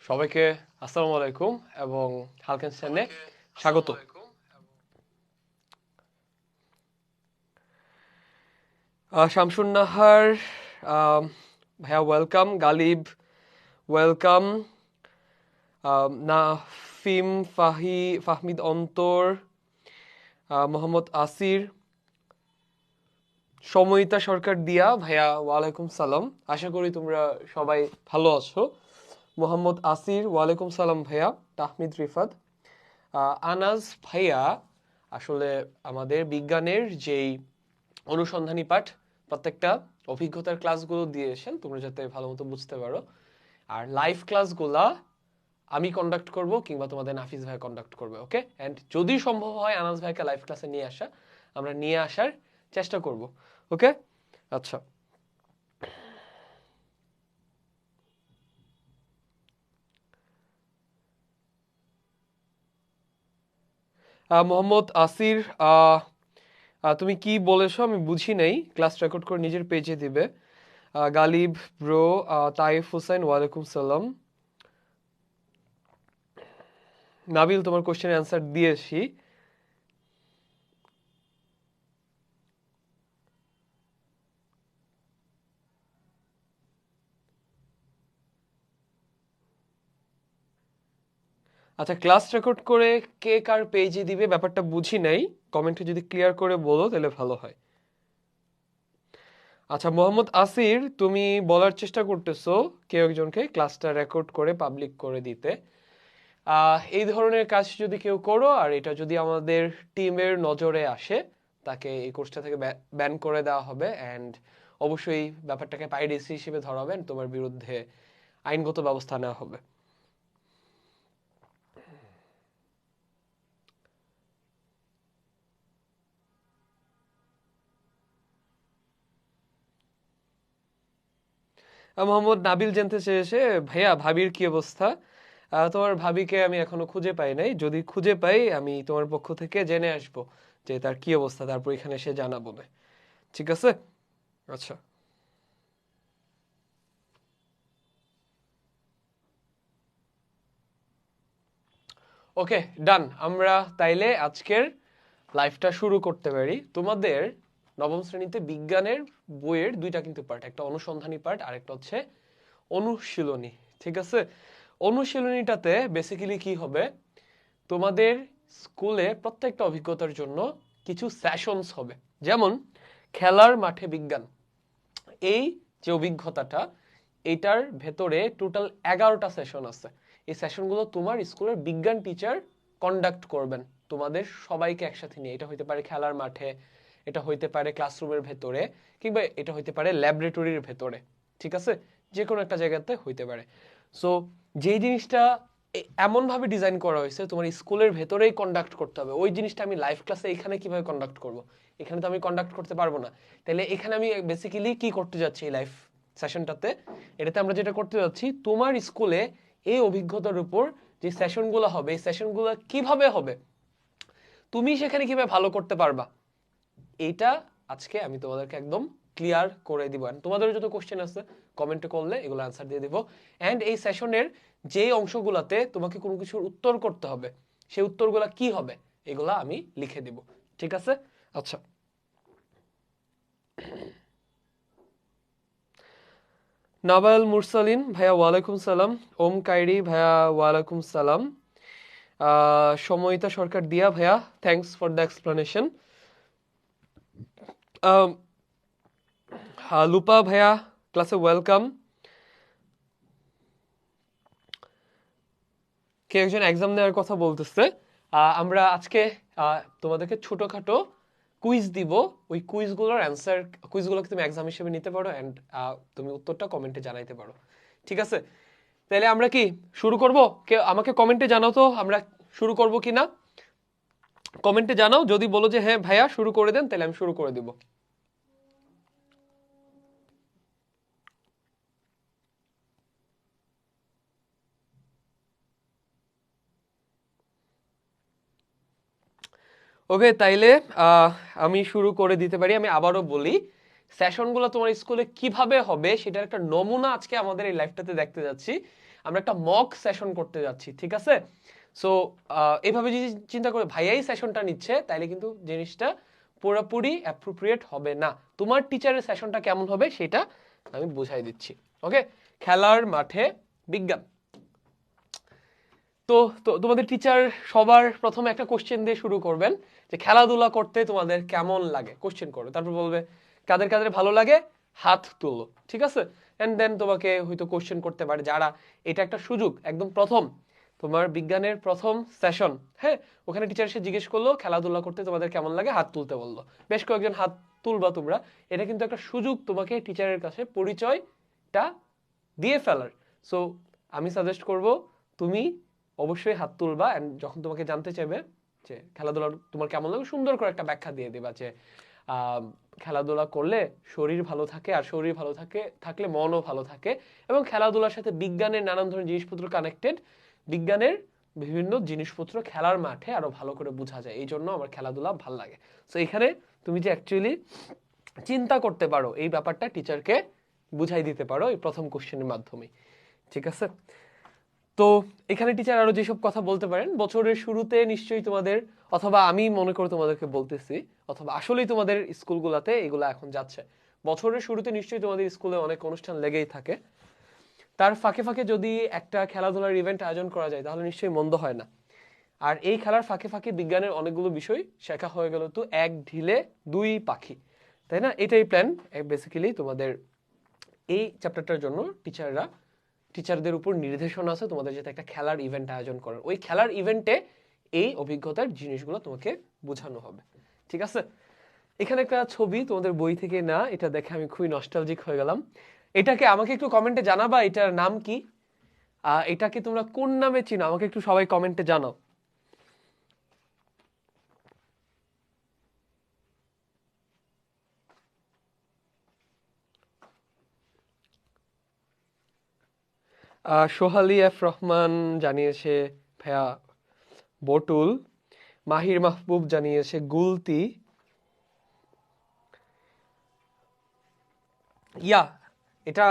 সবাইকে আসসালামু আলাইকুম এবং হালকেন চ্যানেলে স্বাগত। শামসুন নাহার ভাইয়া ওয়েলকাম, গালিব ওয়েলকাম, নাফিম ফাহমিদ অন্তর, মোহাম্মদ আসির, সময়িতা সরকার দিয়া ভাইয়া ওয়ালাইকুম সালাম। আশা করি তোমরা সবাই ভালো আছো। মোহাম্মদ আসির ওয়ালাইকুম সালাম ভাইয়া। তাহমিদ রিফাত, আনাজ ভাইয়া আসলে আমাদের বিজ্ঞানের যেই অনুসন্ধানী পাঠ প্রত্যেকটা অভিজ্ঞতার ক্লাসগুলো দিয়েছেন তোমরা যাতে ভালো মতো বুঝতে পারো। আর লাইভ ক্লাসগুলা আমি কন্ডাক্ট করব কিংবা তোমাদের নাফিস ভাই কন্ডাক্ট করবে। ওকে, এন্ড যদি সম্ভব হয় আনাজ ভাইকে লাইভ ক্লাসে নিয়ে আসা, আমরা নিয়ে আসার চেষ্টা করব। ওকে, আচ্ছা। মোহাম্মদ আসির, তুমি কি বলেছো আমি বুঝি নাই, ক্লাস রেকর্ড করে নিজের পেজে দিবে। গালিব ব্রো, তাইফ হুসাইন ওয়ালাইকুম সালাম। নাবিল তোমার কোশ্চেনের অ্যান্সার দিয়েছি। আচ্ছা, ক্লাস রেকর্ড করে কে কার পেজে দিবে ব্যাপারটা বুঝি নাই, কমেন্টে যদি ক্লিয়ার করে বলো তাহলে ভালো হয়। আচ্ছা মোহাম্মদ আসির, তুমি বলার চেষ্টা করতেছো কেউ একজনকে ক্লাসটা রেকর্ড করে পাবলিক করে দিতে। এই ধরনের কাজ যদি কেউ করো আর এটা যদি আমাদের টিমের নজরে আসে, তাকে এই কোর্সটা থেকে ব্যান করে দেওয়া হবে অ্যান্ড অবশ্যই ব্যাপারটাকে পাইরেসি হিসেবে ধরা হবে, তোমার বিরুদ্ধে আইনগত ব্যবস্থা নেওয়া হবে। মোহাম্মদ নাবিল জানতে চেয়েছে ভাইয়া ভাবির কি অবস্থা। তোমার ভাবিকে আমি এখনো খুঁজে পাই নাই, যদি খুঁজে পাই আমি তোমার পক্ষ থেকে জেনে আসবো যে তার কি অবস্থা, তারপর এখানে এসে জানাবো না। ঠিক আছে, আচ্ছা। ওকে, ডান। আমরা তাইলে আজকের লাইভটা শুরু করতে পারি। তোমাদের নবম শ্রেণীতে বিজ্ঞানের বইয়ের দুইটা কিন্তু পার্ট, একটা অনুসন্ধানী পার্ট আর একটা হচ্ছে অনুশীলনী। ঠিক আছে, অনুশীলনীটাতে বেসিক্যালি কি হবে, তোমাদের স্কুলে প্রত্যেকটা অভিজ্ঞতার জন্য কিছু সেশনস হবে। যেমন খেলার মাঠে বিজ্ঞান, এই যে অভিজ্ঞতাটা, এটার ভেতরে টোটাল 11টা সেশন আছে। এই সেশনগুলো তোমার স্কুলের বিজ্ঞান টিচার কন্ডাক্ট করবেন তোমাদের সবাইকে একসাথে নিয়ে। এটা হইতে পারে খেলার মাঠে, এটা হইতে পারে ক্লাসরুমের ভেতরে, কিংবা এটা হইতে পারে ল্যাবরেটরির ভেতরে। ঠিক আছে, যে কোনো একটা জায়গাতে হইতে পারে। সো যেই জিনিসটা এমন ভাবে ডিজাইন করা হয়েছে তোমার স্কুলের ভেতরেই কন্ডাক্ট করতে হবে, ওই জিনিসটা আমি লাইভ ক্লাসে এখানে কিভাবে কন্ডাক্ট করব? এখানে তো আমি কন্ডাক্ট করতে পারবো না। তাহলে এখানে আমি বেসিক্যালি কি করতে যাচ্ছি এই লাইভ সেশনটাতে, এটাতে আমরা যেটা করতে যাচ্ছি, তোমার স্কুলে এই অভিজ্ঞতার উপর যে সেশনগুলো হবে, এই সেশনগুলো কিভাবে হবে, তুমি সেখানে কিভাবে ভালো করতে পারবা, এইটা আজকে আমি তোমাদেরকে একদম ক্লিয়ার করে দিব। তোমাদের যত কোশ্চেন আছে কমেন্টে করলে এগুলো অ্যান্সার দিয়ে দিব। এন্ড এই সেশনের যে অংশগুলোতে তোমাকে কোনো কিছুর উত্তর করতে হবে, সেই উত্তরগুলো কি হবে এগুলা আমি লিখে দিব। ঠিক আছে, আচ্ছা। নাবাল মুরসালিন ভাইয়া ওয়ালাইকুম সালাম। ওম কাইরি ভাইয়া ওয়ালাইকুম সালাম। সময়িতা সরকার দিয়া ভাইয়া thanks for the explanation. Lupa ভাইয়া ক্লাসে ওয়েলকাম। কে একজন এক্সাম দেওয়ার কথা বলতেছে। আমরা আজকে তোমাদেরকে ছোটখাটো কুইজ দিব। ওই কুইজগুলোর অ্যান্সার, কুইজগুলোকে তুমি এক্সাম হিসেবে নিতে পারো এন্ড তুমি উত্তরটা কমেন্টে জানাইতে পারো। ঠিক আছে, তাহলে আমরা কি শুরু করব? কে আমাকে কমেন্টে জানাও তো আমরা শুরু করব কিনা। কমেন্টে জানাও, যদি বলো যে হ্যাঁ ভাইয়া শুরু করে দেন তাহলে আমি শুরু করে দিব। ওকে, তাইলে আমি শুরু করে দিতে পারি। আমি আবারও বলি, সেশনগুলো তোমার স্কুলে কিভাবে হবে সেটার একটা নমুনা আজকে আমাদের এই লাইভটাতে দেখতে যাচ্ছি। আমরা একটা মক সেশন করতে যাচ্ছি, ঠিক আছে? সো এইভাবে যদি চিন্তা করে ভাইয়াই সেশনটা নিচ্ছে, তাইলে কিন্তু জিনিসটা পুরোপুরি অ্যাপ্রোপ্রিয়েট হবে না। তোমার টিচারের সেশনটা কেমন হবে সেটা আমি বুঝাই দিচ্ছি। ওকে, খেলার মাঠে বিজ্ঞান। তো তোমাদের টিচার সবার প্রথমে একটা কোশ্চেন দিয়ে শুরু করবেন যে খেলাধুলা করতে তোমাদের কেমন লাগে, কোশ্চেন করবে, তারপর বলবে কাদের কাদের ভালো লাগে হাত তুলো, ঠিক আছে? এন্ড দেন তোমাকে হয়তো কোশ্চেন করতে পারে, যারা এটা একটা সুযোগ, একদম প্রথম তোমার বিজ্ঞানের প্রথম সেশন, হ্যাঁ, ওখানে টিচার এসে জিজ্ঞেস করলো খেলাধুলা করতে তোমাদের কেমন লাগে, হাত তুলতে বললো, বেশ কয়েকজন হাত তুলবা তোমরা। এটা কিন্তু একটা সুযোগ তোমাকে টিচারের কাছে পরিচয়টা দিয়ে ফেলার। সো আমি সাজেস্ট করব তুমি অবশ্যই হাত তুলবা, এন্ড যখন তোমাকে জানতে চাইবে যে খেলাধুলা তোমার কেমন লাগে, সুন্দর করে একটা ব্যাখ্যা দিয়ে দিবা যে খেলাধুলা করলে শরীর ভালো থাকে, আর শরীর ভালো থাকলে মনও ভালো থাকে, এবং খেলাধুলার সাথে বিজ্ঞানের নানান ধরনের জিনিসপত্র কানেক্টেড, বিজ্ঞানের বিভিন্ন জিনিসপত্র খেলার মাঠে আরো ভালো করে বোঝা যায়, এই জন্য আমার খেলাধুলা ভালো লাগে। সো এখানে তুমি যে অ্যাকচুয়ালি চিন্তা করতে পারো এই ব্যাপারটা টিচারকে বুঝাই দিতে পারো এই প্রথম কোশ্চেনের মাধ্যমে, ঠিক আছে? তো এখানে টিচার আরো যেসব কথা বলতে পারেন, বছরের শুরুতে নিশ্চয়ই তোমাদের, অথবা আমি মনে করে তোমাদেরকে বলতেছি, অথবা আসলেই তোমাদের স্কুলগুলোতে এগুলো এখন যাচ্ছে, বছরের শুরুতে নিশ্চয়ই তোমাদের স্কুলে অনেক অনুষ্ঠান লেগেই থাকে, তার ফাঁকে ফাঁকে যদি একটা খেলাধুলার ইভেন্ট আয়োজন করা যায় তাহলে নিশ্চয়ই মন্দ হয় না। আর এই খেলার ফাঁকে ফাঁকে বিজ্ঞানের অনেকগুলো বিষয় শেখা হয়ে গেল, তো এক ঢিলে দুই পাখি, তাই না? এটাই প্ল্যান বেসিক্যালি তোমাদের এই চ্যাপ্টারটার জন্য। টিচারদের উপর নির্দেশনা আছে তোমাদের যাতে একটা খেলার ইভেন্ট আয়োজন করার, ওই খেলার ইভেন্টে এই অভিজ্ঞতার জিনিসগুলো তোমাকে বোঝানো হবে, ঠিক আছে? এখানে একটা ছবি তোমাদের বই থেকে না, এটা দেখে আমি খুবই নস্টালজিক হয়ে গেলাম। এটাকে আমাকে একটু কমেন্টে জানাবা এটার নাম কি, এটাকে তোমরা কোন নামে চিনো আমাকে একটু সবাই কমেন্টে জানাও। সোহালি এফ রহমান জানিয়েছে ভাইয়া বটুল, মাহির মাহবুব জানিয়েছে গুলতি, ইয়া এটা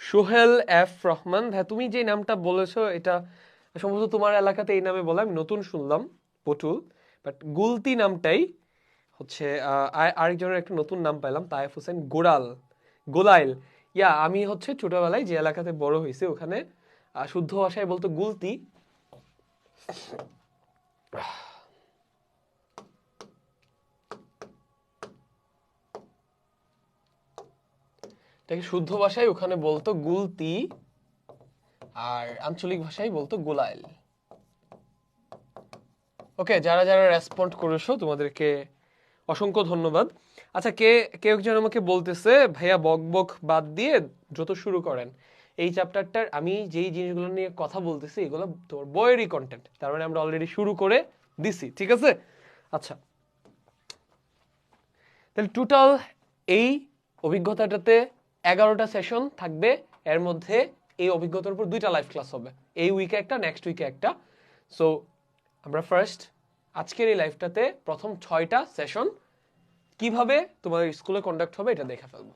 সোহেল এফ রহমান। হ্যাঁ, তুমি যে নামটা বলেছো এটা সম্ভবত তোমার এলাকাতে এই নামে বলে, আমি নতুন শুনলাম পটুল, বাট গুলতি নামটাই হচ্ছে আরেকজনের একটা নতুন নাম পাইলাম, তায়েফ হোসেন গোলাইল। ইয়া আমি হচ্ছে ছোটবেলায় যে এলাকাতে বড় হয়েছে ওখানে শুদ্ধ ভাষায় বলতো গুলতি, এটাকে শুদ্ধ ভাষায় ওখানে বলতো গুলতি, আর আঞ্চলিক ভাষায় বলতো গোলাইল। ওকে, যারা যারা রেসপন্ড করেছো তোমাদেরকে অসংখ্য ধন্যবাদ। আচ্ছা, কেউ একজন আমাকে বলতেছে ভাইয়া বক বক বাদ দিয়ে দ্রুত শুরু করেন, এই চ্যাপ্টারটার আমি যেই জিনিসগুলো নিয়ে কথা বলতেছি এগুলো তোমার বইয়েরই কন্টেন্ট, তার মানে আমরা অলরেডি শুরু করে দিছি, ঠিক আছে? আচ্ছা, তাহলে টোটাল এই অভিজ্ঞতাটাতে 11টা সেশন থাকবে, এর মধ্যে এই অভিজ্ঞতার উপর 2টা লাইভ ক্লাস হবে, এই উইকে একটা, নেক্সট উইকে একটা। সো আমরা ফার্স্ট আজকের এই লাইভটাতে প্রথম 6টা সেশন কিভাবে তোমাদের স্কুলে কন্ডাক্ট হবে এটা দেখে ফেলবো।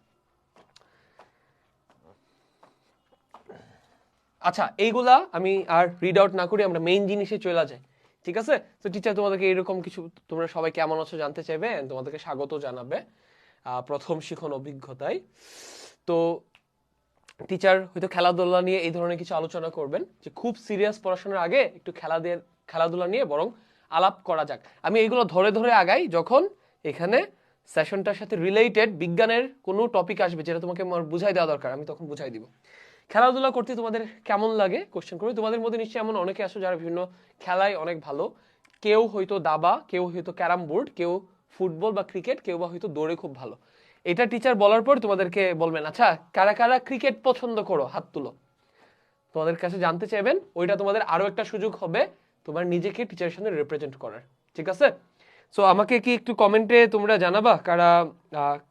আচ্ছা, এইগুলা আমি আর রিড আউট না করি, আমরা মেইন জিনিসে চলে যাই, ঠিক আছে? তো টিচার তোমাদেরকে এরকম কিছু, তোমরা সবাই কেমন আছো জানতে চাইবে, তোমাদেরকে স্বাগত জানাবে প্রথম শিখন অভিজ্ঞতায়। তো টিচার হয়তো খেলাধুলা নিয়ে এই ধরনের কিছু আলোচনা করবেন, যে খুব সিরিয়াস পড়াশোনার আগে একটু খেলাধুলা নিয়ে বরং আলাপ করা যাক। আমি এইগুলো ধরে ধরে আগাই, যখন এখানে সেশনটার সাথে রিলেটেড বিজ্ঞানের কোনো টপিক আসবে যেটা তোমাকে বুঝাই দেওয়া দরকার, আমি তখন বুঝাই দিব। খেলাধুলা করতে তোমাদের কেমন লাগে কোশ্চেন করবে। তোমাদের মধ্যে নিশ্চয়ই এমন অনেকে আসো যারা বিভিন্ন খেলায় অনেক ভালো, কেউ হয়তো দাবা, কেউ হয়তো ক্যারাম বোর্ড, কেউ ফুটবল বা ক্রিকেট, কেউ বা হয়তো দৌড়ে খুব ভালো। এটা টিচার বলার পর তোমাদেরকে বলবেন আচ্ছা কারা কারা ক্রিকেট পছন্দ করো হাত তুলো, তোমাদের কাছে জানতে চাইবেন, ওইটা তোমাদের আরো একটা সুযোগ হবে তোমার নিজেকে টিচারের সামনে রিপ্রেজেন্ট করার, ঠিক আছে? সো আমাকে কি একটু কমেন্টে তোমরা জানাবা কারা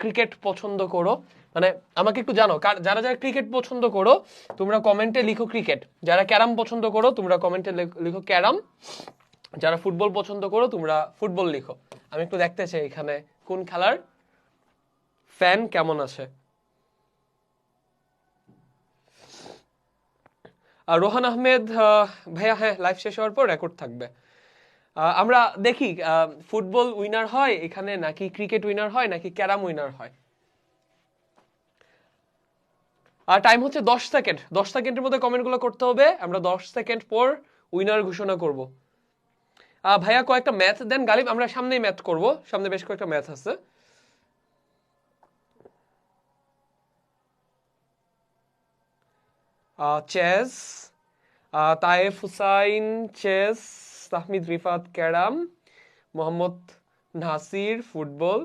ক্রিকেট পছন্দ করো, মানে আমাকে একটু জানো যারা যারা ক্রিকেট পছন্দ করো তোমরা কমেন্টে লিখো ক্রিকেট, যারা ক্যারাম পছন্দ করো তোমরা কমেন্টে লিখো ক্যারাম, যারা ফুটবল পছন্দ করো তোমরা ফুটবল লিখো। আমি একটু দেখতে চাই এখানে কোন খেলার ফ্যান কেমন আছে। রোহান আহমেদ ভাইয়া, হ্যাঁ লাইভ শেষ হওয়ার পর রেকর্ড থাকবে। আমরা দেখি ফুটবল উইনার হয় এখানে নাকি ক্রিকেট উইনার হয় নাকি ক্যারাম উইনার হয়। আর টাইম হচ্ছে 10 সেকেন্ড, 10 সেকেন্ডের মধ্যে কমেন্টগুলো করতে হবে। আমরা 10 সেকেন্ড পর উইনার ঘোষণা করব। ভাইয়া কয়েকটা ম্যাথ দেন গালিব, আমরা সামনেই ম্যাথ করব, সামনে বেশ কয়েকটা ম্যাথ আছে। Chess, Tayef Hussain chess, Tahmid Rifat carrom, Mohammad Nasir football.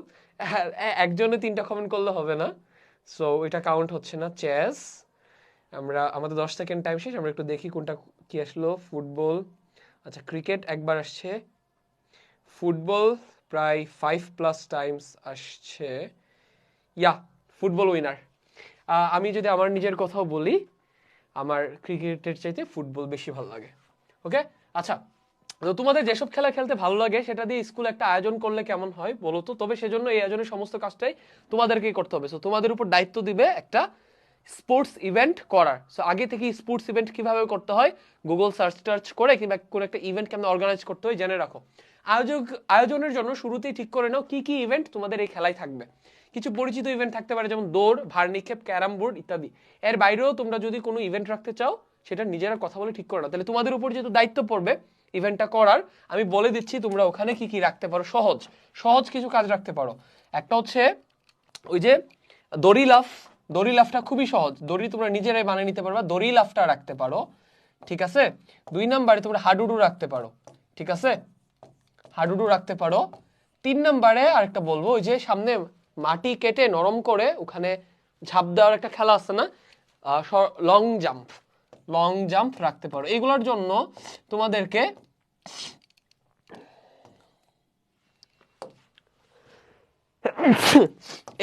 একজনে 3টা কমেন্ট করলে হবে না, সো এটা কাউন্ট হচ্ছে না। চেস, আমরা আমাদের 10 সেকেন্ড টাইম শেষ, আমরা একটু দেখি কোনটা কি আসলো। ফুটবল, আচ্ছা ক্রিকেট একবার আসছে, ফুটবল প্রায় 5+ টাইমস আসছে। ইয়া, ফুটবল উইনার। আমি যদি আমার নিজের কথাও বলি, আমার ক্রিকেটের চাইতে ফুটবল বেশি ভালো লাগে। ওকে, আচ্ছা তো তোমাদের যেসব খেলা খেলতে ভালো লাগে সেটা দিয়ে স্কুল একটা আয়োজন করলে কেমন হয় বলো তো। তবে সেজন্য এই আয়োজনের সমস্ত কাজটাই তোমাদেরকেই করতে হবে। সো তোমাদের উপর দায়িত্ব দিবে একটা স্পোর্টস ইভেন্ট করার। সো আগে থেকে স্পোর্টস ইভেন্ট কিভাবে করতে হয় গুগল সার্চ টার্চ করে কিংবা কোনো একটা ইভেন্ট কেমন অর্গানাইজ করতে হয় জেনে রাখো। আয়োজনের জন্য শুরুতেই ঠিক করে নাও কি কি ইভেন্ট তোমাদের এই খেলায় থাকবে। কিছু পরিচিত ইভেন্ট থাকতে পারে যেমন দৌড়, ভার নিক্ষেপ, ক্যারাম বোর্ড ইত্যাদি। এর বাইরেও তোমরা যদি কোনো ইভেন্ট রাখতে চাও সেটা নিজেরা কথা বলে ঠিক করে নাও। তাহলে তোমাদের উপর যেহেতু দায়িত্ব পড়বে ইভেন্টটা করার, আমি বলে দিচ্ছি তোমরা ওখানে কি কি রাখতে পারো। সহজ সহজ কিছু কাজ রাখতে পারো। একটা হচ্ছে ওই যে দড়ি লাফ, দড়ি লাফটা খুবই সহজ, দড়ি তোমরা নিজেরাই বানিয়ে নিতে পারবা, দড়ি লাফটা রাখতে পারো। ঠিক আছে, 2 নম্বরে তোমরা হাডুডু রাখতে পারো। ঠিক আছে, হাডুডু রাখতে পারো। 3 নম্বরে আরেকটা বলবো, ওই যে সামনে মাটি কেটে নরম করে ওখানে ঝাঁপ দেওয়ার একটা খেলা আছে না, লং জাম্প, লং জাম্প রাখতে পারো। এগুলোর জন্য তোমাদেরকে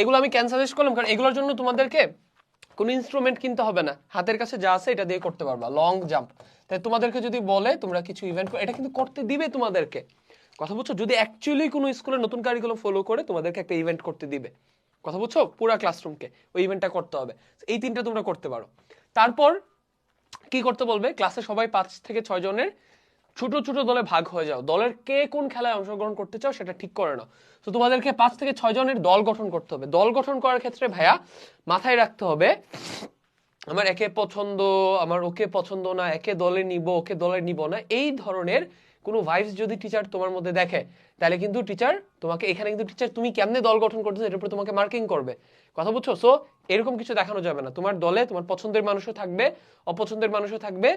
এগুলো আমি কেন সাজেস্ট করলাম, কারণ এগুলোর জন্য তোমাদেরকে কোনো ইনস্ট্রুমেন্ট কিনতে হবে না, হাতের কাছে যা আছে এটা দিয়ে করতে পারবা লং জাম্প। তাই তোমাদেরকে যদি বলে তোমরা কিছু ইভেন্ট, এটা কিন্তু করতে দিবে তোমাদেরকে, কথা বুঝছো। যদি অ্যাকচুয়ালি কোনো স্কুলে নতুন কারিকুলাম ফলো করে তোমাদেরকে একটা ইভেন্ট করতে দিবে, কথা বুঝছো, পুরো ক্লাসরুমকে ওই ইভেন্টটা করতে হবে। এই 3টা তোমরা করতে পারো। তারপর কি করতে বলবে, ক্লাসে সবাই 5 থেকে 6 জনের ছোট ছোট দলে ভাগ হয়ে যাও, দলের কে কোন খেলায় অংশগ্রহণ করতে চাও সেটা ঠিক করে নাও। তো তোমাদেরকে 5 থেকে 6 জনের দল গঠন করতে হবে। দল গঠন করার ক্ষেত্রে ভাইয়া মাথায় রাখতে হবে আমার একে পছন্দ, আমার ওকে পছন্দ না, একে দলে নিব ওকে দলে নিব না, এই ধরনের কোনো ভাইবস যদি টিচার তোমার মধ্যে দেখে তাহলে কিন্তু টিচার তোমাকে, এখানে কিন্তু টিচার তুমি কেমনে দল গঠন করতেছো এটার উপর তোমাকে মার্কিং করবে, কথা বুঝছো। সো এরকম কিছু দেখানো যাবে না। তোমার দলে তোমার পছন্দের মানুষও থাকবে, অপছন্দের মানুষও থাকবে।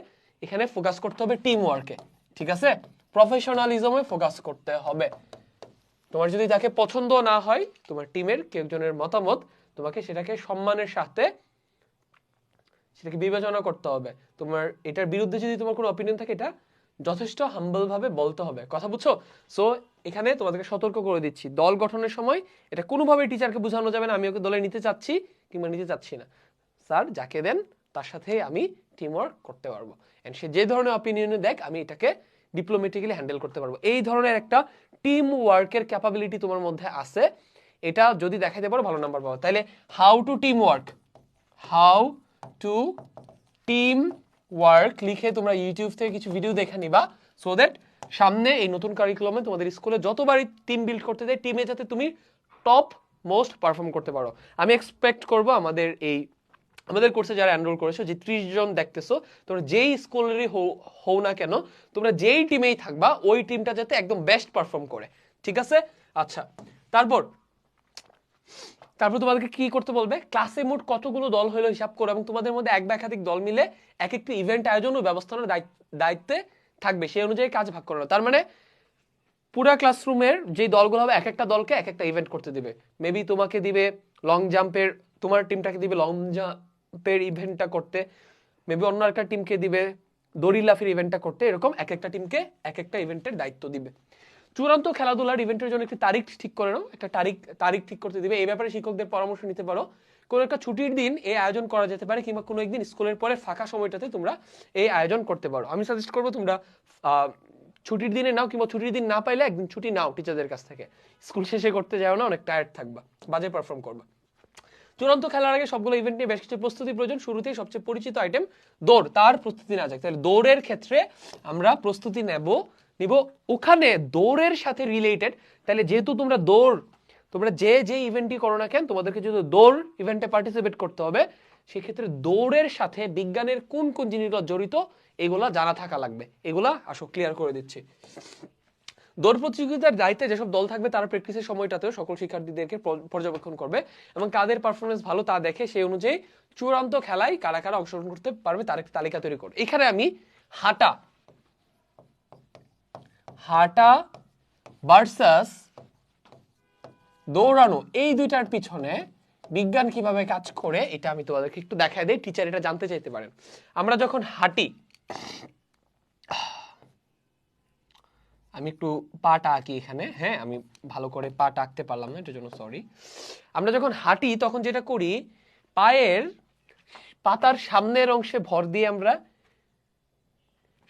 এখানে ফোকাস করতে হবে টিম ওয়ার্কে, ঠিক আছে, প্রফেশনালিজমে ফোকাস করতে হবে। তোমার যদি তাকে পছন্দ না হয়, তোমার টিমের কেউ একজনের মতামত, তোমাকে সেটাকে সম্মানের সাথে সেটাকে বিবেচনা করতে হবে। তোমার এটার বিরুদ্ধে যদি তোমার কোনো অপিনিয়ন থাকে এটা যথেষ্ট হাম্বল ভাবে বলতে হবে, কথা বুঝছো। সো এখানে তোমাদেরকে সতর্ক করে দিচ্ছি, দল গঠনের সময় এটা কোনোভাবেই টিচারকে বোঝানো যাবে না আমি ওকে দলে নিতে চাচ্ছি কিংবা নিতে চাচ্ছি না। স্যার যাকে দেন তার সাথে আমি টিম ওয়ার্ক করতে পারবো, এন্ড সে যে ধরনের অপিনিয়নে দেখ আমি এটাকে ডিপ্লোমেটিক্যালি হ্যান্ডেল করতে পারবো। এই ধরনের একটা টিম ওয়ার্কের ক্যাপাবিলিটি তোমার মধ্যে আছে, এটা যদি দেখাতে পারো ভালো নাম্বার পাবো। তাইলে how to team work, how to team work লিখে তোমরা ইউটিউব থেকে কিছু ভিডিও দেখে নিবা, সো দ্যাট সামনে এই নতুন কারিকুলামে তোমাদের স্কুলে যতবারই টিম বিল্ড করতে দেয় টিমে যাতে তুমি টপ মোস্ট পারফর্ম করতে পারো। আমি এক্সপেক্ট করব আমাদের কোর্সে যারা এনরোল করেছো যে 30 জন দেখতেছো, তোমরা যেই স্কুলেরই হও না কেন, তোমরা যেই টিমেই থাকবা ওই টিমটা যাতে একদম বেস্ট পারফর্ম করে, ঠিক আছে। আচ্ছা, তারপর তোমাদেরকে কি করতে বলবে, ক্লাসে মোট কতগুলো দল হলো হিসাব করো এবং তোমাদের মধ্যে এক বা একাধিক দল মিলে এক একটি ইভেন্ট আয়োজন ও ব্যবস্থাপনার দায়িত্বে থাকবে, সেই অনুযায়ী কাজ ভাগ করো। তার মানে পুরা ক্লাসরুমের যে দলগুলো হবে এক একটা দলকে এক একটা ইভেন্ট করতে দিবে। মেবি তোমাকে দিবে লং জাম্পের, তোমার টিমটাকে দিবে লং জাম্পের ইভেন্টটা করতে, মেবি অন্য একটা টিমকে দিবে দড়ি লাফের ইভেন্টটা করতে, এরকম এক একটা টিমকে এক একটা ইভেন্টের দায়িত্ব দিবে। চূড়ান্ত খেলাধুলার ইভেন্টের জন্য একটি তারিখ ঠিক করে নাও, একটা তারিখ ঠিক করতে দিবে। এই ব্যাপারে শিক্ষকদের পরামর্শ নিতে পারো। কোনো একটা ছুটির দিন এই আয়োজন করা যেতে পারে কিংবা কোনো একদিন স্কুলের পরে ফাঁকা সময়টাতে তোমরা এই আয়োজন করতে পারো। আমি সাজেস্ট করবো তোমরা ছুটির দিনে নাও, কিংবা ছুটির দিন না পাইলে একদিন ছুটি নাও টিচারদের কাছ থেকে, স্কুল শেষে করতে যাও না, অনেক টায়ার্ড থাকবা, বাজে পারফর্ম করবা। চূড়ান্ত খেলার আগে সবগুলো ইভেন্ট নিয়ে বেশ কিছু প্রস্তুতি প্রয়োজন। শুরুতেই সবচেয়ে পরিচিত আইটেম দৌড়, তার প্রস্তুতি না যাক। তাহলে দৌড়ের ক্ষেত্রে আমরা প্রস্তুতি নিব ওখানে দৌড়ের সাথে রিলেটেড। তাহলে যেহেতু তোমরা যে ইভেন্টই করো না কেন, তোমাদেরকে যেহেতু দৌড় ইভেন্টে পার্টিসিপেট করতে হবে, সেক্ষেত্রে দৌড়ের সাথে বিজ্ঞানের কোন কোন জিনিসগুলো জড়িত এগুলা জানা থাকা লাগবে। এগুলা আসো ক্লিয়ার করে দিচ্ছি। দৌড় প্রতিযোগিতার দায়িত্বে যেসব দল থাকবে তারা প্র্যাকটিসের সময়টাতেও সকল শিক্ষার্থীদেরকে পর্যবেক্ষণ করবে এবং কাদের পারফরমেন্স ভালো তা দেখে সেই অনুযায়ী চূড়ান্ত খেলায় কারা কারা অংশগ্রহণ করতে পারবে তার একটা তালিকা তৈরি করবে। এখানে আমি হাঁটা ভার্সাস দৌড়ানো এই দুইটার পিছনে বিজ্ঞান কিভাবে কাজ করে এটা আমি তোমাদেরকে একটু দেখাই দেই। টিচার এটা জানতে চাইতে পারেন। আমরা যখন হাঁটি, আমি একটু পাটা আঁকি এখানে, হ্যাঁ আমি ভালো করে পাটা আঁকতে পারলাম না, এটার জন্য সরি। আমরা যখন হাঁটি তখন যেটা করি, পায়ের পাতার সামনের অংশে ভর দিয়ে আমরা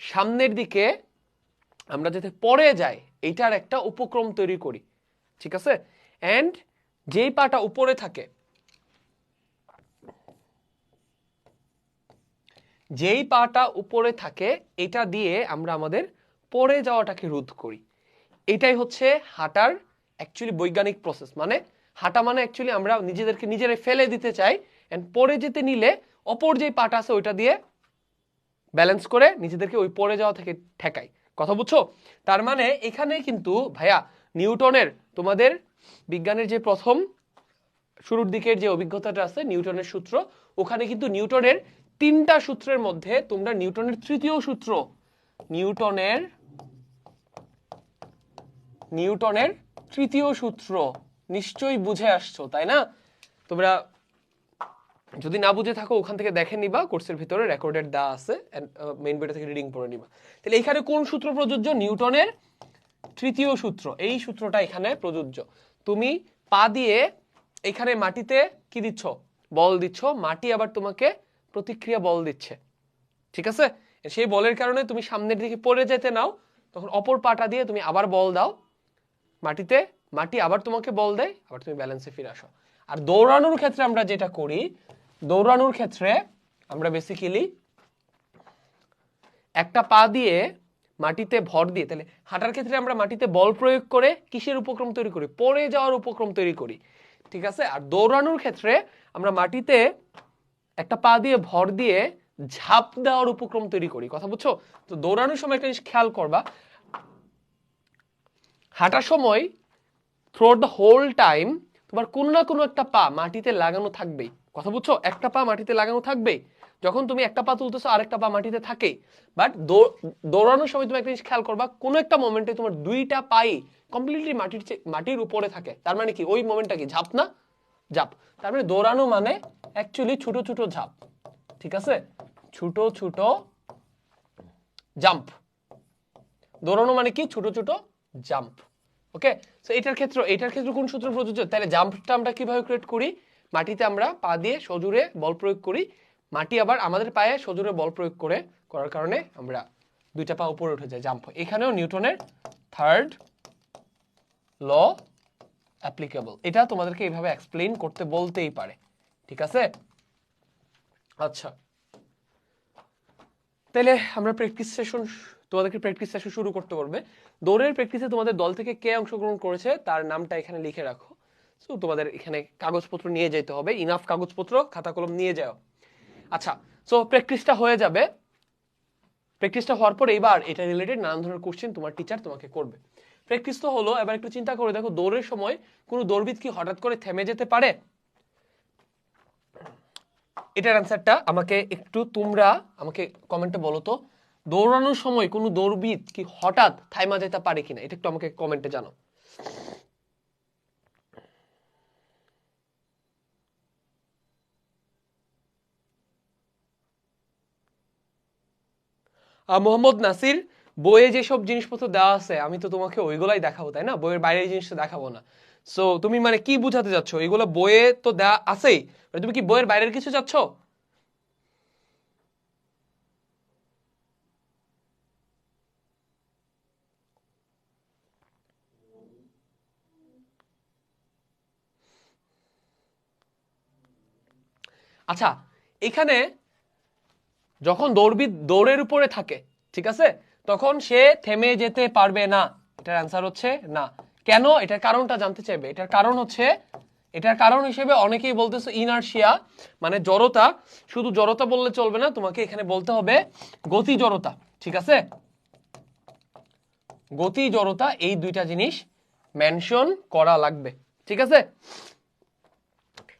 সামনের দিকে আমরা যাতে পড়ে যাই এইটার একটা উপক্রম তৈরি করি, ঠিক আছে। এন্ড যেই পাটা উপরে থাকে, এটা দিয়ে আমরা আমাদের পড়ে যাওয়াটাকে রোধ করি। এটাই হচ্ছে হাঁটার অ্যাকচুয়ালি বৈজ্ঞানিক প্রসেস। মানে হাঁটা মানে অ্যাকচুয়ালি আমরা নিজেরাই ফেলে দিতে চাই, এন্ড পড়ে যেতে নিলে অপর যে পাটা আছে ওইটা দিয়ে ব্যালেন্স করে নিজেদেরকে ওই পড়ে যাওয়া থেকে ঠেকাই। কথা বুঝছো? তার মানে এখানে কিন্তু ভাইয়া নিউটনের, তোমাদের বিজ্ঞানের যে প্রথম শুরুর দিকের যে অভিজ্ঞতাটা আছে নিউটনের সূত্র, ওখানে কিন্তু নিউটনের 3টা সূত্রের মধ্যে তোমরা নিউটনের তৃতীয় সূত্র নিশ্চয়ই বুঝে আসছো, তাই না? তোমরা যদি না বুঝে থাকো ওখান থেকে দেখে নিবা, কোর্সের ভিতরে রেকর্ডেড দেওয়া আছে, মেইন বইটা থেকে রিডিং পড়ে নিবা। তাহলে এখানে কোন সূত্র প্রযোজ্য? নিউটনের তৃতীয় সূত্র, এই সূত্রটা এখানে প্রযোজ্য। তুমি পা দিয়ে এখানে মাটিতে কি দিচ্ছ? বল দিচ্ছ, মাটি আবার তোমাকে প্রতিক্রিয়া বল দিচ্ছে, ঠিক আছে। সেই বলের কারণে তুমি সামনের দিকে পড়ে যেতে নাও, তখন অপর পাটা দিয়ে তুমি আবার বল দাও মাটিতে, মাটি আবার তোমাকে বল দেয়, আবার তুমি ব্যালেন্সে ফিরে আসো। আর দৌড়ানোর ক্ষেত্রে আমরা যেটা করি, দৌড়ানোর ক্ষেত্রে আমরা বেসিক্যালি একটা পা দিয়ে মাটিতে ভর দিয়ে, তাহলে হাঁটার ক্ষেত্রে আমরা মাটিতে বল প্রয়োগ করে কিসের উপক্রম তৈরি করি? পড়ে যাওয়ার উপক্রম তৈরি করি, ঠিক আছে। আর দৌড়ানোর ক্ষেত্রে আমরা মাটিতে একটা পা দিয়ে ভর দিয়ে ঝাঁপ দেওয়ার উপক্রম তৈরি করি। কথা বুঝছো? তো দৌড়ানোর সময় একটা জিনিস খেয়াল করবা, হাঁটার সময় থ্রুআউট দ্য হোল টাইম তোমার কোনো না কোনো একটা পা মাটিতে লাগানো থাকবেই। কথা বুঝছো? একটা পা মাটিতে লাগানো থাকবেই। যখন তুমি একটা পা তুলতেছো আরেকটা পা মাটিতে থাকেই। বাট দৌড়ানোর সময় তুমি একটা জিনিস খেয়াল করবা, কোনো একটা মোমেন্টে তোমার দুইটা পাই কমপ্লিটলি মাটির উপরে থাকে। তার মানে কি ওই মোমেন্টটা কি? ঝাঁপ না? ঝাঁপ। তার মানে দৌড়ানো মানে অ্যাকচুয়ালি ছোট ছোট ঝাঁপ, ঠিক আছে, ছোট ছোট জাম্প। দৌড়ানো মানে কি? ছোট ছোট জাম্প। ওকে, সো এটার ক্ষেত্রে কোন সূত্র প্রযোজ্য? তাহলে জাম্পটা আমরা কিভাবে ক্রিয়েট করি? মাটিতে আমরা পা দিয়ে সজোরে বল প্রয়োগ করি, মাটি আবার আমাদের পায়ে সজোরে বল প্রয়োগ করার কারণে আমরা দুইটা পা উপরে উঠে যায়, জাম্প। এখানেও নিউটনের থার্ড ল অ্যাপ্লিকেবল। এটা তোমাদেরকে এইভাবে এক্সপ্লেইন করতে বলতেই পারে, ঠিক আছে। আচ্ছা, তাহলে আমরা তোমাদেরকে প্র্যাকটিস সেশন শুরু করতে পারবে। দৌড়ের প্র্যাকটিসে তোমাদের দল থেকে কে অংশগ্রহণ করেছে তার নামটা এখানে লিখে রাখো। সো তোমাদের এখানে কাগজপত্র নিয়ে যেতে হবে, ইনাফ কাগজপত্র, খাতা কলম নিয়ে যাও। আচ্ছা, সো প্র্যাকটিসটা হয়ে যাবে। প্র্যাকটিসটা হওয়ার পর এবার এটা রিলেটেড নানান ধরনের কোশ্চেন তোমার টিচার তোমাকে করবে। প্র্যাকটিস তো হলো, এবার একটু চিন্তা করে দেখো, দৌড়ের সময় কোনো দৌড়বিদ কি হঠাৎ করে থেমে যেতে পারে? এটার অ্যান্সারটা তোমরা আমাকে কমেন্টে বলো তো। দৌড়ানোর সময় কোনো দৌড়বিদ কি হঠাৎ থাইমা যেতে পারে কিনা, এটা একটু আমাকে কমেন্টে জানাও। মোহাম্মদ নাসির, বইয়ে যেসব জিনিসপত্র দেওয়া আছে আমি তো তোমাকে ওইগুলাই দেখাবো, তাই না? বইয়ের বাইরের জিনিসটা দেখাবো না। সো তুমি মানে কি বুঝাতে যাচ্ছ? এগুলো বইয়ে তো দেওয়া আছেই, তুমি কি বইয়ের বাইরের কিছু চাচ্ছ? আচ্ছা, এখানে যখন দৌড়বিদ দৌড়ের উপরে থাকে, ঠিক আছে, তখন সে থেমে যেতে পারবে না। এটার অ্যান্সার হচ্ছে না। কেন? এটার কারণটা জানতে চাইবে। এটার কারণ হিসেবে অনেকেই বলতেছে ইনার্শিয়া, মানে জড়তা। শুধু জড়তা বললে চলবে না, তোমাকে এখানে বলতে হবে গতি জড়তা, ঠিক আছে? গতি জড়তা, এই দুইটা জিনিস মেনশন করা লাগবে, ঠিক আছে?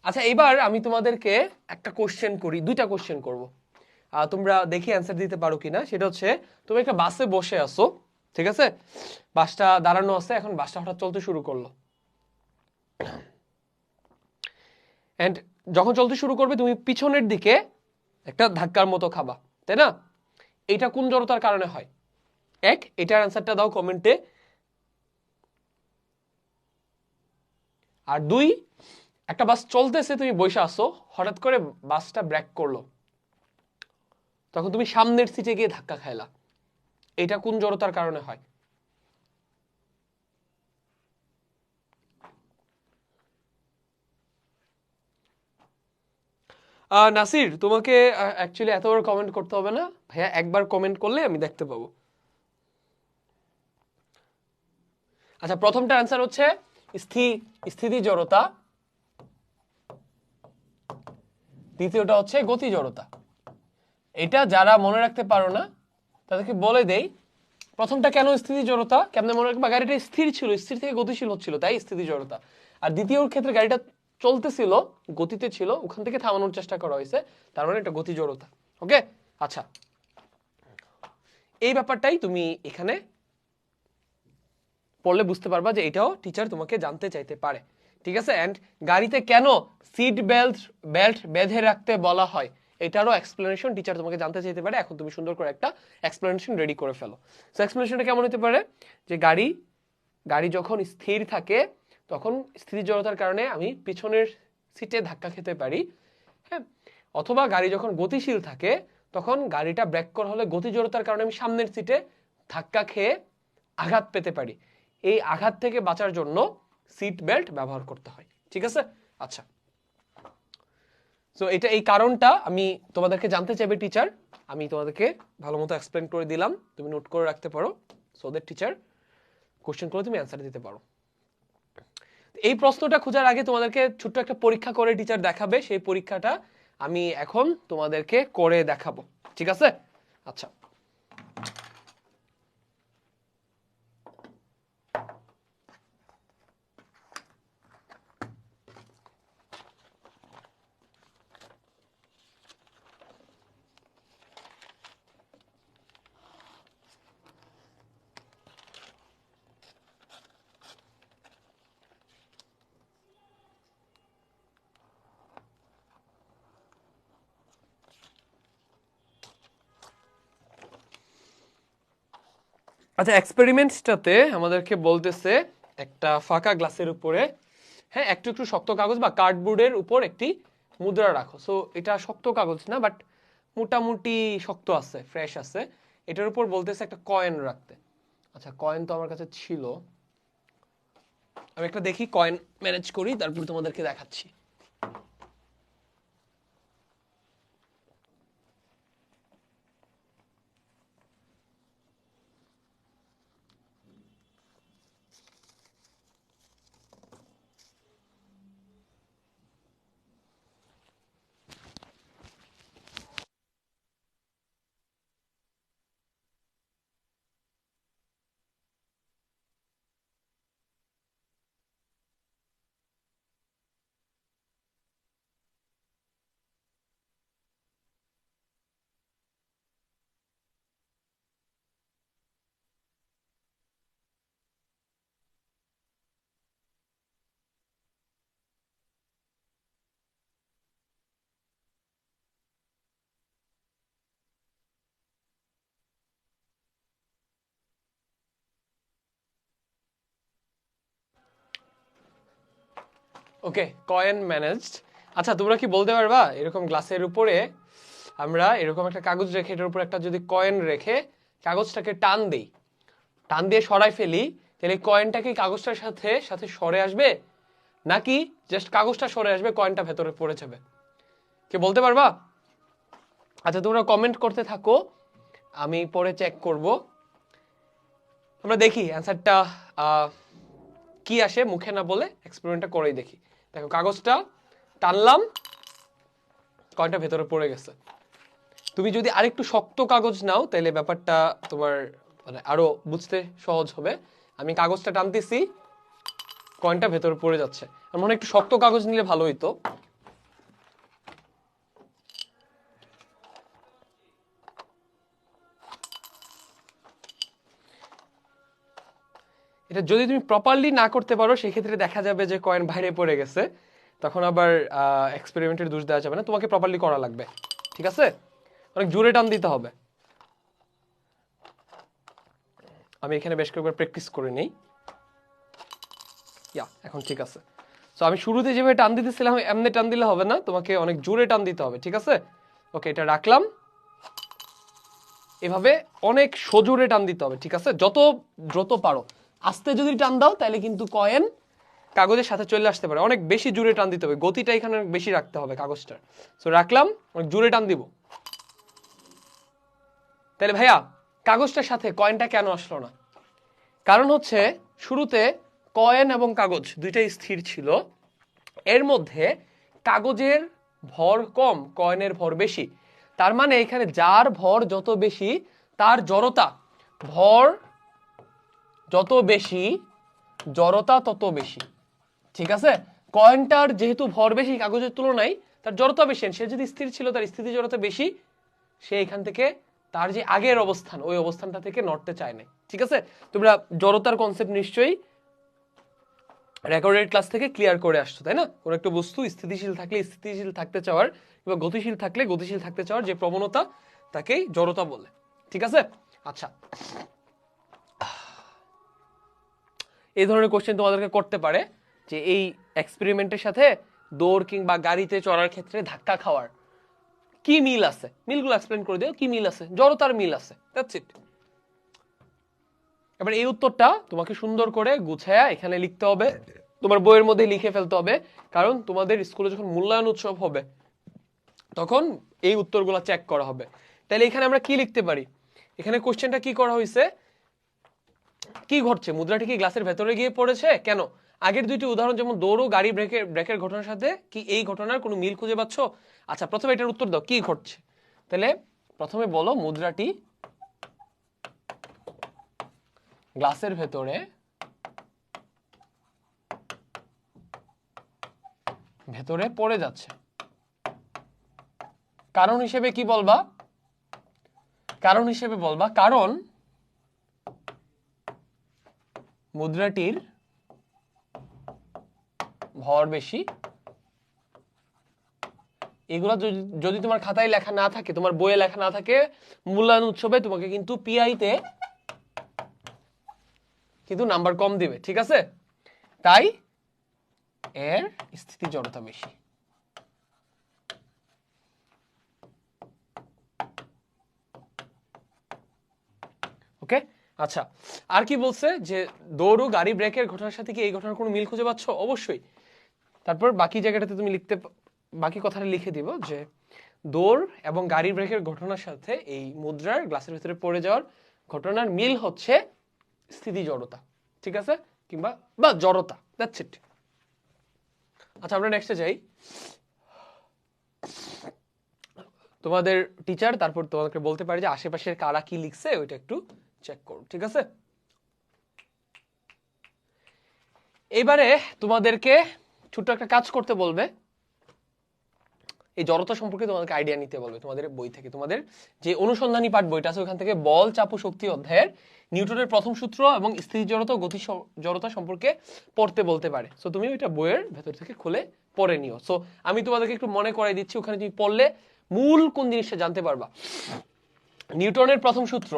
আচ্ছা, এবার আমি তোমাদেরকে একটা কোশ্চেন করি, দুইটা কোশ্চেন করব। তোমরা দেখি অ্যান্সার দিতে পারো কিনা। সেটা হচ্ছে, তুমি একটা বাসে বসে আছো, ঠিক আছে? বাসটা দাঁড়ানো আছে, এখন বাসটা হঠাৎ চলতে শুরু করলো। এন্ড যখন চলতে শুরু করবে, তুমি পিছনের দিকে একটা ধাক্কার মতো খাবা, তাই না? এটা কোন জড়তার কারণে হয়? এক, এটার অ্যান্সারটা দাও কমেন্টে। আর দুই, একটা বাস চলতেছে, তুমি বসে আসো, হঠাৎ করে বাসটা ব্রেক করলো, তখন তুমি সামনের সিটে গিয়ে ধাক্কা খাইলা। এটা কোন জড়তার কারণে হয়? নাসির, তোমাকে অ্যাকচুয়ালি এতবার কমেন্ট করতে হবে না ভাইয়া, একবার কমেন্ট করলে আমি দেখতে পাবো। আচ্ছা, প্রথমটা অ্যান্সার হচ্ছে স্থিতি জড়তা, দ্বিতীয়টা হচ্ছে গতি জড়তা। এটা যারা মনে রাখতে পারো না তাদেরকে বলে দেই, প্রথমটা কেন স্থিতি জড়তা, কেমনে মনে রাখবা? গাড়িটা স্থির ছিল, স্থির থেকে গতিশীল হচ্ছিল, তাই স্থিতি জড়তা। আর দ্বিতীয় ক্ষেত্রে গাড়িটা চলতেছিল, গতিতে ছিল, ওখান থেকে থামানোর চেষ্টা করা হয়েছে, তার মানে এটা গতি জড়তা। ওকে, আচ্ছা, এই ব্যাপারটাই তুমি এখানে পড়লে বুঝতে পারবা যে এটাও টিচার তোমাকে জানতে চাইতে পারে, ঠিক আছে? এন্ড গাড়িতে কেন সিট বেল্ট বেঁধে রাখতে বলা হয়, এটারও এক্সপ্লেনেশন টিচার তোমাকে জানতে চাইতে পারে। এখন তুমি সুন্দর করে একটা এক্সপ্লেনেশন রেডি করে ফেলো। সো এক্সপ্লেনেশনটা কেমন হতে পারে? যে গাড়ি যখন স্থির থাকে, তখন স্থিতি জড়তার কারণে আমি পিছনের সিটে ধাক্কা খেতে পারি, হ্যাঁ। অথবা গাড়ি যখন গতিশীল থাকে, তখন গাড়িটা ব্রেক করা হলে গতি জড়তার কারণে আমি সামনের সিটে ধাক্কা খেয়ে আঘাত পেতে পারি। এই আঘাত থেকে বাঁচার জন্য সিট বেল্ট ব্যবহার করতে হয়, ঠিক আছে? আচ্ছা, সো এটা এই কারণটা আমি তোমাদেরকে জানতে চাইবে টিচার, আমি তোমাদেরকে ভালো মতো এক্সপ্লেন করে দিলাম, তুমি নোট করে রাখতে পারো, সো দ্যাট টিচার কোশ্চেন করে তুমি অ্যান্সার দিতে পারো। এই প্রশ্নটা খোঁজার আগে তোমাদেরকে ছোট্ট একটা পরীক্ষা করে টিচার দেখাবে, সেই পরীক্ষাটা আমি এখন তোমাদেরকে করে দেখাবো, ঠিক আছে? আচ্ছা, আচ্ছা, এক্সপেরিমেন্টসটাতে আমাদেরকে বলতেছে একটা ফাঁকা গ্লাসের উপরে, হ্যাঁ, একটু একটু শক্ত কাগজ বা কার্ডবোর্ডের উপর একটি মুদ্রা রাখো। সো এটা শক্ত কাগজ না, বাট মোটামুটি শক্ত আছে, ফ্রেশ আছে। এটার উপর বলতেছে একটা কয়েন রাখতে। আচ্ছা, কয়েন তো আমার কাছে ছিল, আমি একটা দেখি কয়েন ম্যানেজ করি, তারপর তোমাদেরকে দেখাচ্ছি। ওকে, কয়েন ম্যানেজড। আচ্ছা, তোমরা কি বলতে পারবা এরকম গ্লাসের উপরে আমরা এরকম একটা কাগজ রেখে, এটার উপর একটা যদি কয়েন রেখে কাগজটাকে টান দিয়ে সরাই ফেলি, তাহলে কয়েনটা কি কাগজটার সাথে সাথে সরে আসবে, নাকি জাস্ট কাগজটা সরে আসবে, কয়েনটা ভেতরে পড়ে যাবে? কে বলতে পারবা? আচ্ছা তোমরা কমেন্ট করতে থাকো, আমি পরে চেক করব। আমরা দেখি অ্যান্সারটা কি আসে, মুখে না বলে এক্সপেরিমেন্টটা করেই দেখি। দেখো কাগজটা টানলাম, কয়েনটা ভেতরে পড়ে গেছে। তুমি যদি আরেকটু শক্ত কাগজ নাও তাহলে ব্যাপারটা তোমার মানে আরো বুঝতে সহজ হবে। আমি কাগজটা টানতেছি, কয়েনটা ভেতরে পড়ে যাচ্ছে। আর মনে হয় একটু শক্ত কাগজ নিলে ভালো হইতো। এটা যদি তুমি প্রপারলি না করতে পারো সেক্ষেত্রে দেখা যাবে যে কয়েন বাইরে পড়ে গেছে, তখন আবার এক্সপেরিমেন্টের দোষ দেওয়া যাবে না, তোমাকে প্রপারলি করা লাগবে। ঠিক আছে, অনেক জোরে টান দিতে হবে। আমি এখানে বেশ কয়েকবার প্র্যাকটিস করে নেই। এখন ঠিক আছে। সো আমি শুরুতে যেভাবে টান দিতেছিলাম এমনি টান দিলে হবে না, তোমাকে অনেক জোরে টান দিতে হবে। ঠিক আছে, ওকে এটা রাখলাম, এভাবে অনেক সজোরে টান দিতে হবে। ঠিক আছে, যত দ্রুত পারো। আস্তে যদি টান দাও তাহলে কিন্তু কয়েন কাগজের সাথে চলে আসতে পারে। অনেক বেশি জোরে টান দিতে হবে, গতিটা এখানে বেশি রাখতে হবে কাগজটার। সো রাখলাম, অনেক জোরে টান দিব। তাহলে ভাইয়া কাগজটার সাথে কয়েনটা কেন আসলো না? কারণ হচ্ছে শুরুতে কয়েন এবং কাগজ দুইটাই স্থির ছিল, এর মধ্যে কাগজের ভর কম, কয়েনের ভর বেশি। তার মানে এখানে যার ভর যত বেশি তার জড়তা, ভর যত বেশি জড়তা তত বেশি। ঠিক আছে, কয়েনটার যেহেতু ভর বেশি কাগজের তুলনায়, তার জড়তা বেশি। সে যদি স্থির ছিল, তার স্থিতি জড়তা বেশি, সে এখান থেকে তার যে আগের অবস্থান ওই অবস্থানটা থেকে নড়তে চায় না। ঠিক আছে, তোমরা জড়তার কনসেপ্ট নিশ্চয়ই রেকর্ডেড ক্লাস থেকে ক্লিয়ার করে আসছো, তাই না? কোন একটা বস্তু স্থিতিশীল থাকলে স্থিতিশীল থাকতে চাওয়ার, কিংবা গতিশীল থাকলে গতিশীল থাকতে চাওয়ার যে প্রবণতা, তাকেই জড়তা বলে। ঠিক আছে, আচ্ছা এই ধরনের কোশ্চেন তোমাদেরকে করতে পারে যে এই এক্সপেরিমেন্টের সাথে দৌড় কিংবা গাড়িতে চড়ার ক্ষেত্রে ধাক্কা খাওয়ার কি মিল আছে, মিলগুলো এক্সপ্লেন করে দিও। কি মিল আছে? জড়তার মিল আছে, দ্যাটস ইট। এবার এই উত্তরটা তোমাকে সুন্দর করে গুছায়া এখানে লিখতে হবে, তোমার বইয়ের মধ্যে লিখে ফেলতে হবে, কারণ তোমাদের স্কুলে যখন মূল্যায়ন উৎসব হবে তখন এই উত্তরগুলো চেক করা হবে। তাহলে এখানে আমরা কি লিখতে পারি? এখানে কোশ্চেনটা কি করা হয়েছে, কি ঘটছে, মুদ্রাটি কি গ্লাসের ভেতরে গিয়ে পড়েছে, কেন? আগের দুইটি উদাহরণ যেমন দৌড় ও গাড়ি ব্রেকের ঘটনার সাথে কি এই ঘটনার কোনো মিল খুঁজে পাচ্ছ? আচ্ছা প্রথমে এটার উত্তর দাও, কি ঘটছে। তাহলে প্রথমে বলো মুদ্রাটি গ্লাসের ভেতরে পড়ে যাচ্ছে। কারণ হিসেবে কি বলবা? কারণ হিসেবে বলবা কারণ মুদ্রাটির ভর বেশি। এগুলো যদি তোমার খাতায় লেখা না থাকে, তোমার বইয়ে লেখা না থাকে, মূল্যায়ন উৎসবে তোমাকে কিন্তু পিআইতে কিন্তু নাম্বার কম দিবে। ঠিক আছে, তাই এর স্থিতি জড়তা বেশি। ওকে, আচ্ছা আর কি বলছে যে দৌড় ও গাড়ি ব্রেকের ঘটনার সাথে কি এই ঘটনার কোনো মিল খুঁজে পাচ্ছ? অবশ্যই। তারপর বাকি জায়গাটাতে তুমি বাকি কথাটা লিখে দিব যে দৌড় এবং গাড়ি ব্রেকের ঘটনার সাথে এই মুদ্রার গ্লাসের ভিতরে পড়ে যাওয়ার ঘটনার মিল হচ্ছে স্থিতি জড়তা। ঠিক আছে, কিংবা বা জড়তা, দ্যাটস ইট। আচ্ছা আমরা নেক্সটে যাই। তোমাদের টিচার তারপর তোমাকে বলতে পারে যে আশেপাশের কারা কি লিখছে ওইটা একটু চেক করো। ঠিক আছে, এবারে তোমাদেরকে ছোট্ট একটা কাজ করতে বলবে। এই জড়তা সম্পর্কে তোমাদেরকে আইডিয়া নিতে বলবে তোমাদের বই থেকে, তোমাদের যে অনুসন্ধানী পাঠ বইটা আছে ওখান থেকে বল চাপ ও শক্তি অধ্যায়ের নিউটনের প্রথম সূত্র এবং স্থিতি জড়তা ও গতি জড়তা সম্পর্কে পড়তে বলতে পারে। সো তুমি ওইটা বইয়ের ভেতর থেকে খুলে পড়ে নিও। সো আমি তোমাদেরকে একটু মনে করাই দিচ্ছি, ওখানে তুমি পড়লে মূল কোন জিনিসটা জানতে পারবা। নিউটনের প্রথম সূত্র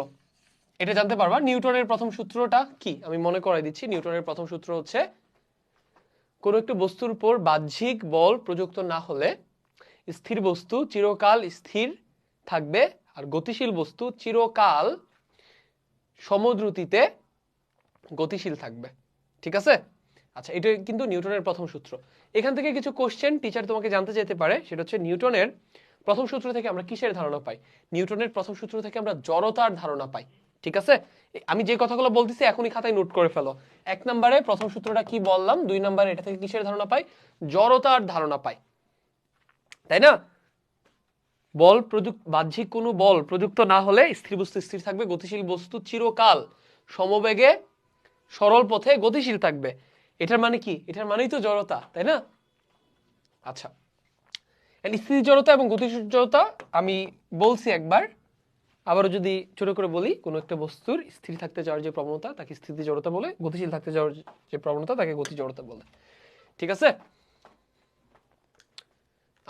এটা জানতে পারবা। নিউটনের প্রথম সূত্রটা কি আমি মনে করাই দিচ্ছি। নিউটনের প্রথম সূত্র হচ্ছে কোন একটা বস্তুর উপর বাহ্যিক বল প্রযুক্ত না হলে স্থির বস্তু চিরকাল স্থির থাকবে, আর গতিশীল বস্তু চিরকাল সমদ্রুতিতে গতিশীল থাকবে। ঠিক আছে, আচ্ছা, এটা কিন্তু নিউটনের প্রথম সূত্র। এখান থেকে কিছু কোশ্চেন টিচার তোমাকে জানতে যেতে পারে, সেটা হচ্ছে নিউটনের প্রথম সূত্র থেকে আমরা কিসের ধারণা পাই? নিউটনের প্রথম সূত্র থেকে আমরা জড়তার ধারণা পাই। ঠিক আছে, আমি যে কথাগুলো বলতেছি এখনই খাতায় নোট করে ফেলো। 1 নম্বরে প্রথম সূত্রটা কি বললাম, 2 নম্বরে এটা থেকে কিসের ধারণা পাই? জড়তার ধারণা পাই, তাই না? বল বাহ্যিক কোনো বল প্রযুক্ত না হলে স্থির বস্তু স্থির থাকবে, গতিশীল বস্তু চিরকাল সমবেগে সরল পথে গতিশীল থাকবে। এটার মানে কি? এটার মানেই তো জড়তা, তাই না? আচ্ছা, স্থিতি জড়তা এবং গতিশীল জড়তা আমি বলছি একবার, আবারও যদি ছোট করে বলি, কোনো একটা বস্তুর স্থির থাকতে যাওয়ার যে প্রবণতা তাকে স্থিতি জড়তা বলে, গতিশীল থাকতে যাওয়ার যে প্রবণতা তাকে গতি জড়তা বলে। ঠিক আছে?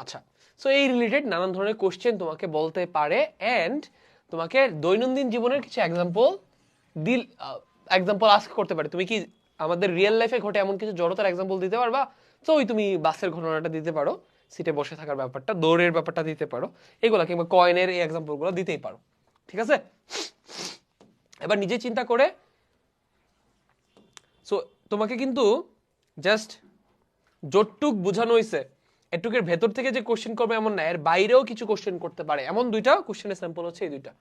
আচ্ছা, সো এই রিলেটেড নানান ধরনের কোশ্চেন তোমাকে বলতে পারে, এন্ড তোমাকে দৈনন্দিন জীবনের কিছু এক্সাম্পল আস্ক করতে পারে। তুমি কি আমাদের রিয়েল লাইফে ঘটে এমন কিছু জড়তার এক্সাম্পল দিতে পারবা? তো ওই তুমি বাসের ঘটনাটা দিতে পারো, সিটে বসে থাকার ব্যাপারটা, দৌড়ের ব্যাপারটা দিতে পারো, এগুলা, কিংবা কয়েনের এই এক্সাম্পলগুলো দিতেই পারো। ঠিক আছে, এবার নিজে চিন্তা করে, সো তোমাকে কিন্তু জাস্ট যতটুক বোঝানো হয়েছে এটুকের ভেতর থেকে যে কোশ্চেন করবে এমন না, এর বাইরেও কিছু কোশ্চেন করতে পারে। এমন দুইটা কোশ্চেনের স্যাম্পল হচ্ছে এই দুইটা।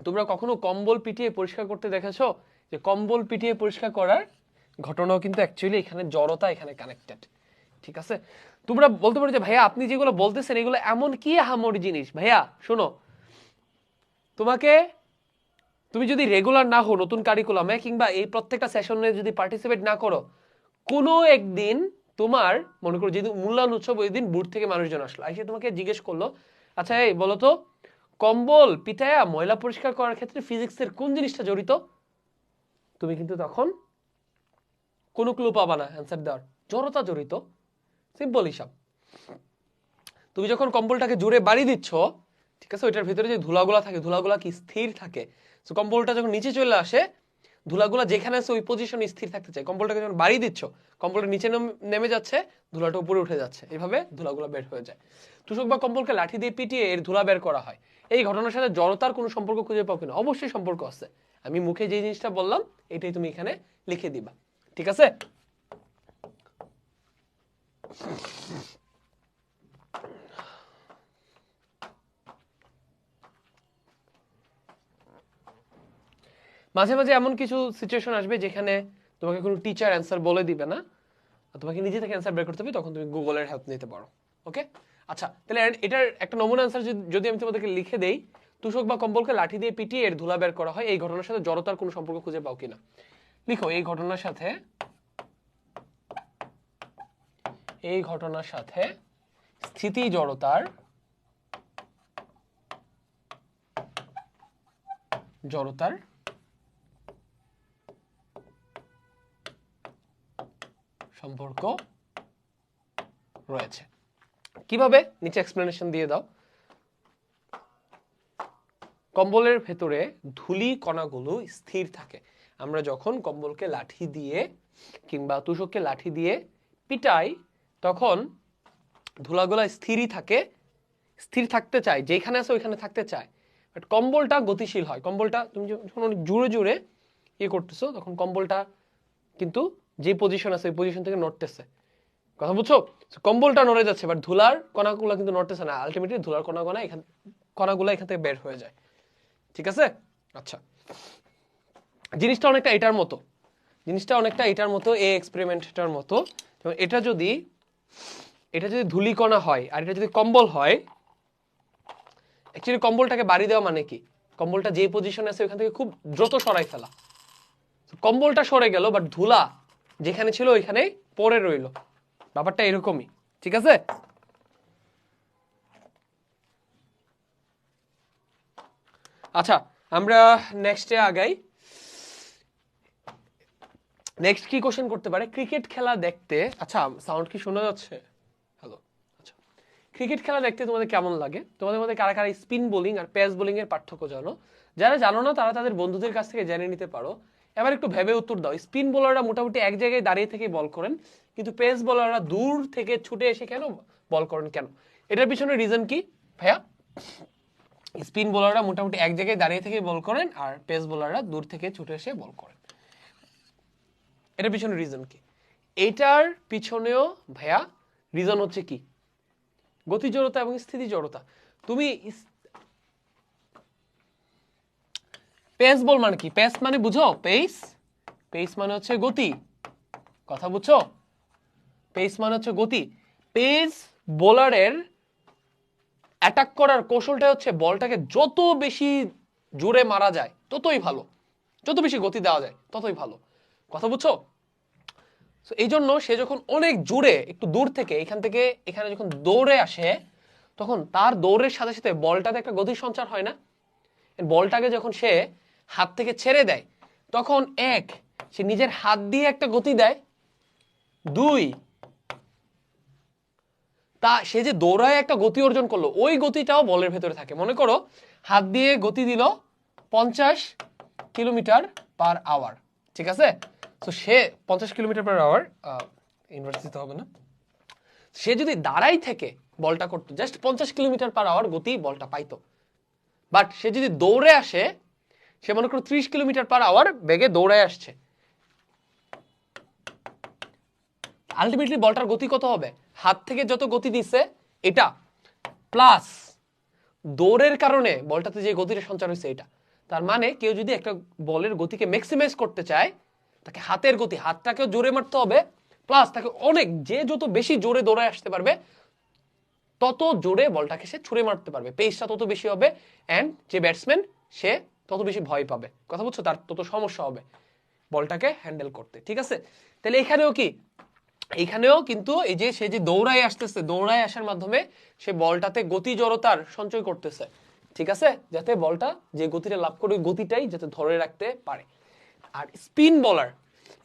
তোমরা কখনো কম্বল পিটিয়ে পরিষ্কার করতে দেখেছো? যে কম্বল পিটিয়ে পরিষ্কার করার ঘটনাও কিন্তু অ্যাকচুয়ালি এখানে জড়তা এখানে কানেক্টেড। ঠিক আছে, তোমরা বলতে পারো যে ভাইয়া আপনি যেগুলো বলতেছেন এগুলো এমন কি আহামরি জিনিস? ভাইয়া শোনো, তুমি যদি রেগুলার না হো নতুন কারিকুলামে, কিংবা এই প্রত্যেকটা সেশনে যদি পার্টিসিপেট না করো, কোনো একদিন তোমার মনে করো যেদিন মূল্যায়ন উৎসব, ওই দিন বুথ থেকে মানুষজন আসলো, এসে তোমাকে জিজ্ঞেস করলো, আচ্ছা এই বলো তো, কম্বল পিটায়া ময়লা পরিষ্কার করার ক্ষেত্রে ফিজিক্সের কোন জিনিসটা জড়িত? তুমি কিন্তু তখন কোনো ক্লু পাবা না অ্যান্সার দেওয়ার। জড়তা জড়িত, সিম্পল হিসাব। তুমি যখন কম্বলটাকে জোরে বাড়ি দিচ্ছ, ঠিক আছে, ওইটার ভিতরে যে ধুলাগুলা থাকে, ধুলাগুলা কি স্থির থাকে? তো কম্বলটা যখন নিচে চলে আসে, ধুলাগুলা যেখানে আছে ওই পজিশনে স্থির থাকতে চায়। কম্বলটাকে যখন বাড়ি দিচ্ছ, কম্বলটা নিচে নেমে যাচ্ছে, ধুলাটা উপরে উঠে যাচ্ছে, এইভাবে ধুলাগুলা বের হয়ে যায়। তুষক বা কম্বলকে লাঠি দিয়ে পিটিয়ে এর ধুলা বের করা হয়। এই ঘটনার সাথে জড়তার কোনো সম্পর্ক খুঁজে পাও কিনা? অবশ্যই সম্পর্ক আছে। আমি মুখে যে জিনিসটা বললাম এটাই তুমি এখানে লিখে দিবা। ঠিক আছে, মাঝে মাঝে এমন কিছু সিচুয়েশন আসবে যেখানে তোমাকে কোনো টিচার অ্যান্সার বলে দিবে না, তোমাকে নিজে থেকে অ্যান্সার বের করতে হবে, তখন তুমি গুগলের হেল্প নিতে পারো। ওকে, আচ্ছা, তাহলে এটার একটা নমুনা অ্যান্সার যদি আমি তোমাদেরকে লিখে দেই, তুষক বা কম্বলকে লাঠি দিয়ে পিটিয়ে এর ধুলা বের করা হয়, এই ঘটনার সাথে জড়তার কোনো সম্পর্ক খুঁজে পাও কিনা? লিখো, এই ঘটনার সাথে স্থিতি জড়তার সম্পর্ক রয়েছে। কিভাবে? নিচে এক্সপ্লেনেশন দিয়ে দাও। কম্বলের ভেতরে ধূলি কণাগুলো স্থির থাকে। আমরা যখন কম্বলকে লাঠি দিয়ে কিংবা তুষককে লাঠি দিয়ে পিটাই, তখন ধুলাগুলা স্থিরই থাকে, স্থির থাকতে চায়, যেখানে আছে ওইখানে থাকতে চায়। বাট কম্বলটা গতিশীল হয়। কম্বলটা তুমি যখন অনেক জোরে জোরে ইয়ে করতেছো, তখন কম্বলটা কিন্তু যে পজিশন আছে ওই পজিশন থেকে নড়তেছে। কথা বুঝছো? কম্বলটা নড়ে যাচ্ছে, বাট ধুলার কণাগুলো কিন্তু নড়তেছে না। আলটিমেটলি ধুলার কণাগুলো এখান থেকে বের হয়ে যায়। ঠিক আছে, আচ্ছা, জিনিসটা অনেকটা এটার মতো, এই এক্সপেরিমেন্টটার মতো। এটা যদি ধূলিকণা হয় আর এটা যদি কম্বল হয়, অ্যাকচুয়ালি কম্বলটাকে বাড়ি দেওয়া মানে কি? কম্বলটা যে পজিশনে আছে ওখান থেকে খুব দ্রুত সরাই ফেলা। কম্বলটা সরে গেল, বাট ধুলা যেখানে ছিল ওইখানে পড়ে রইল। ব্যাপারটা এরকমই। ঠিক আছে, আচ্ছা, আমরা নেক্সটে আগাই। নেক্সট কি কোশ্চেন করতে পারে? ক্রিকেট খেলা দেখতে, আচ্ছা সাউন্ড কি শোনা যাচ্ছে? হ্যালো, আচ্ছা, ক্রিকেট খেলা দেখতে তোমাদের কেমন লাগে? তোমাদের মধ্যে কারা কারা স্পিন বোলিং আর পেস বোলিং এর পার্থক্য জানো? যারা জানো না তারা তাদের বন্ধুদের কাছ থেকে জেনে নিতে পারো। এবার একটু ভেবে উত্তর দাও। স্পিন বোলাররা মোটামুটি এক জায়গায় দাঁড়িয়ে থেকে বল করেন, কিন্তু পেস বোলাররা দূর থেকে ছুটে এসে কেন বল করেন? কেন? এটার পিছনে রিজন কি ভাইয়া? স্পিন বোলাররা মোটামুটি এক জায়গায় দাঁড়িয়ে থেকে বল করেন, আর পেস বোলাররা দূর থেকে ছুটে এসে বল করেন। এটার পিছনে রিজন কি? এইটার পিছনেও ভাইয়া রিজন হচ্ছে কি, গতি জড়তা এবং স্থিতি জড়তা। তুমি পেস বল মানে কি, পেস মানে বুঝো, পেস, পেস মানে হচ্ছে গতি, কথা বুঝছো, পেস মানে হচ্ছে গতি। পেস বোলারের অ্যাটাক করার কৌশলটা হচ্ছে বলটাকে যত বেশি জোরে মারা যায় ততই ভালো, যত বেশি গতি দেওয়া যায় ততই ভালো, কথা বুঝছো। এই জন্য সে যখন অনেক জোরে একটু দূর থেকে এখান থেকে এখানে যখন দৌড়ে আসে, তখন তার দৌড়ের সাথে সাথে বলটাতে একটা গতির সঞ্চার হয় না। বলটাকে যখন সে হাত থেকে ছেড়ে দেয়, তখন এক, সে নিজের হাত দিয়ে একটা গতি দেয়, দুই, তা সে যে দৌড়ায় একটা গতি অর্জন করলো, ওই গতিটাও বলের ভেতরে থাকে। মনে করো হাত দিয়ে গতি দিল 50 কিলোমিটার পার আওয়ার, ঠিক আছে, তো সে 50 কিলোমিটার পার আওয়ার, ইউনিভার্সিটিতে হবে না, সে যদি দাঁড়াই থেকে বলটা করতো জাস্ট 50 কিলোমিটার পার আওয়ার গতি বলটা পাইতো। বাট সে যদি দৌড়ে আসে, সে মনে করো 30 কিলোমিটার পার আওয়ার বেগে দৌড়ে আসছে, আলটিমেটলি বলটার গতি কত হবে, হাত থেকে যত গতি দিচ্ছে এটা প্লাস দৌড়ের কারণে বলটাতে যে গতির সঞ্চার হয়েছে এটা। তার মানে কেউ যদি একটা বলের গতিকে ম্যাক্সিমাইজ করতে চায়, তাকে হাতের গতি, হাতটাকেও জোরে মারতে হবে, প্লাস তাকে অনেক, যে যত বেশি জোরে দৌড়ে আসতে পারবে তত জোরে বলটাকে সে ছুঁড়ে মারতে পারবে, পেসটা তত বেশি হবে, এন্ড যে ব্যাটসম্যান সে তত বেশি ভয় পাবে, কথা বুঝছো, তার তত সমস্যা হবে বলটাকে হ্যান্ডেল করতে, ঠিক আছে। তাহলে এখানেও কি, এইখানেও কিন্তু এই যে সে যে দৌড়ায় আসতেছে, দৌড়ায় আসার মাধ্যমে সে বলটাতে গতি জড়তার সঞ্চয় করতেছে, ঠিক আছে, যাতে বলটা যে গতিটা লাভ করে ওই গতিটাই যাতে ধরে রাখতে পারে। আর স্পিন বোলার,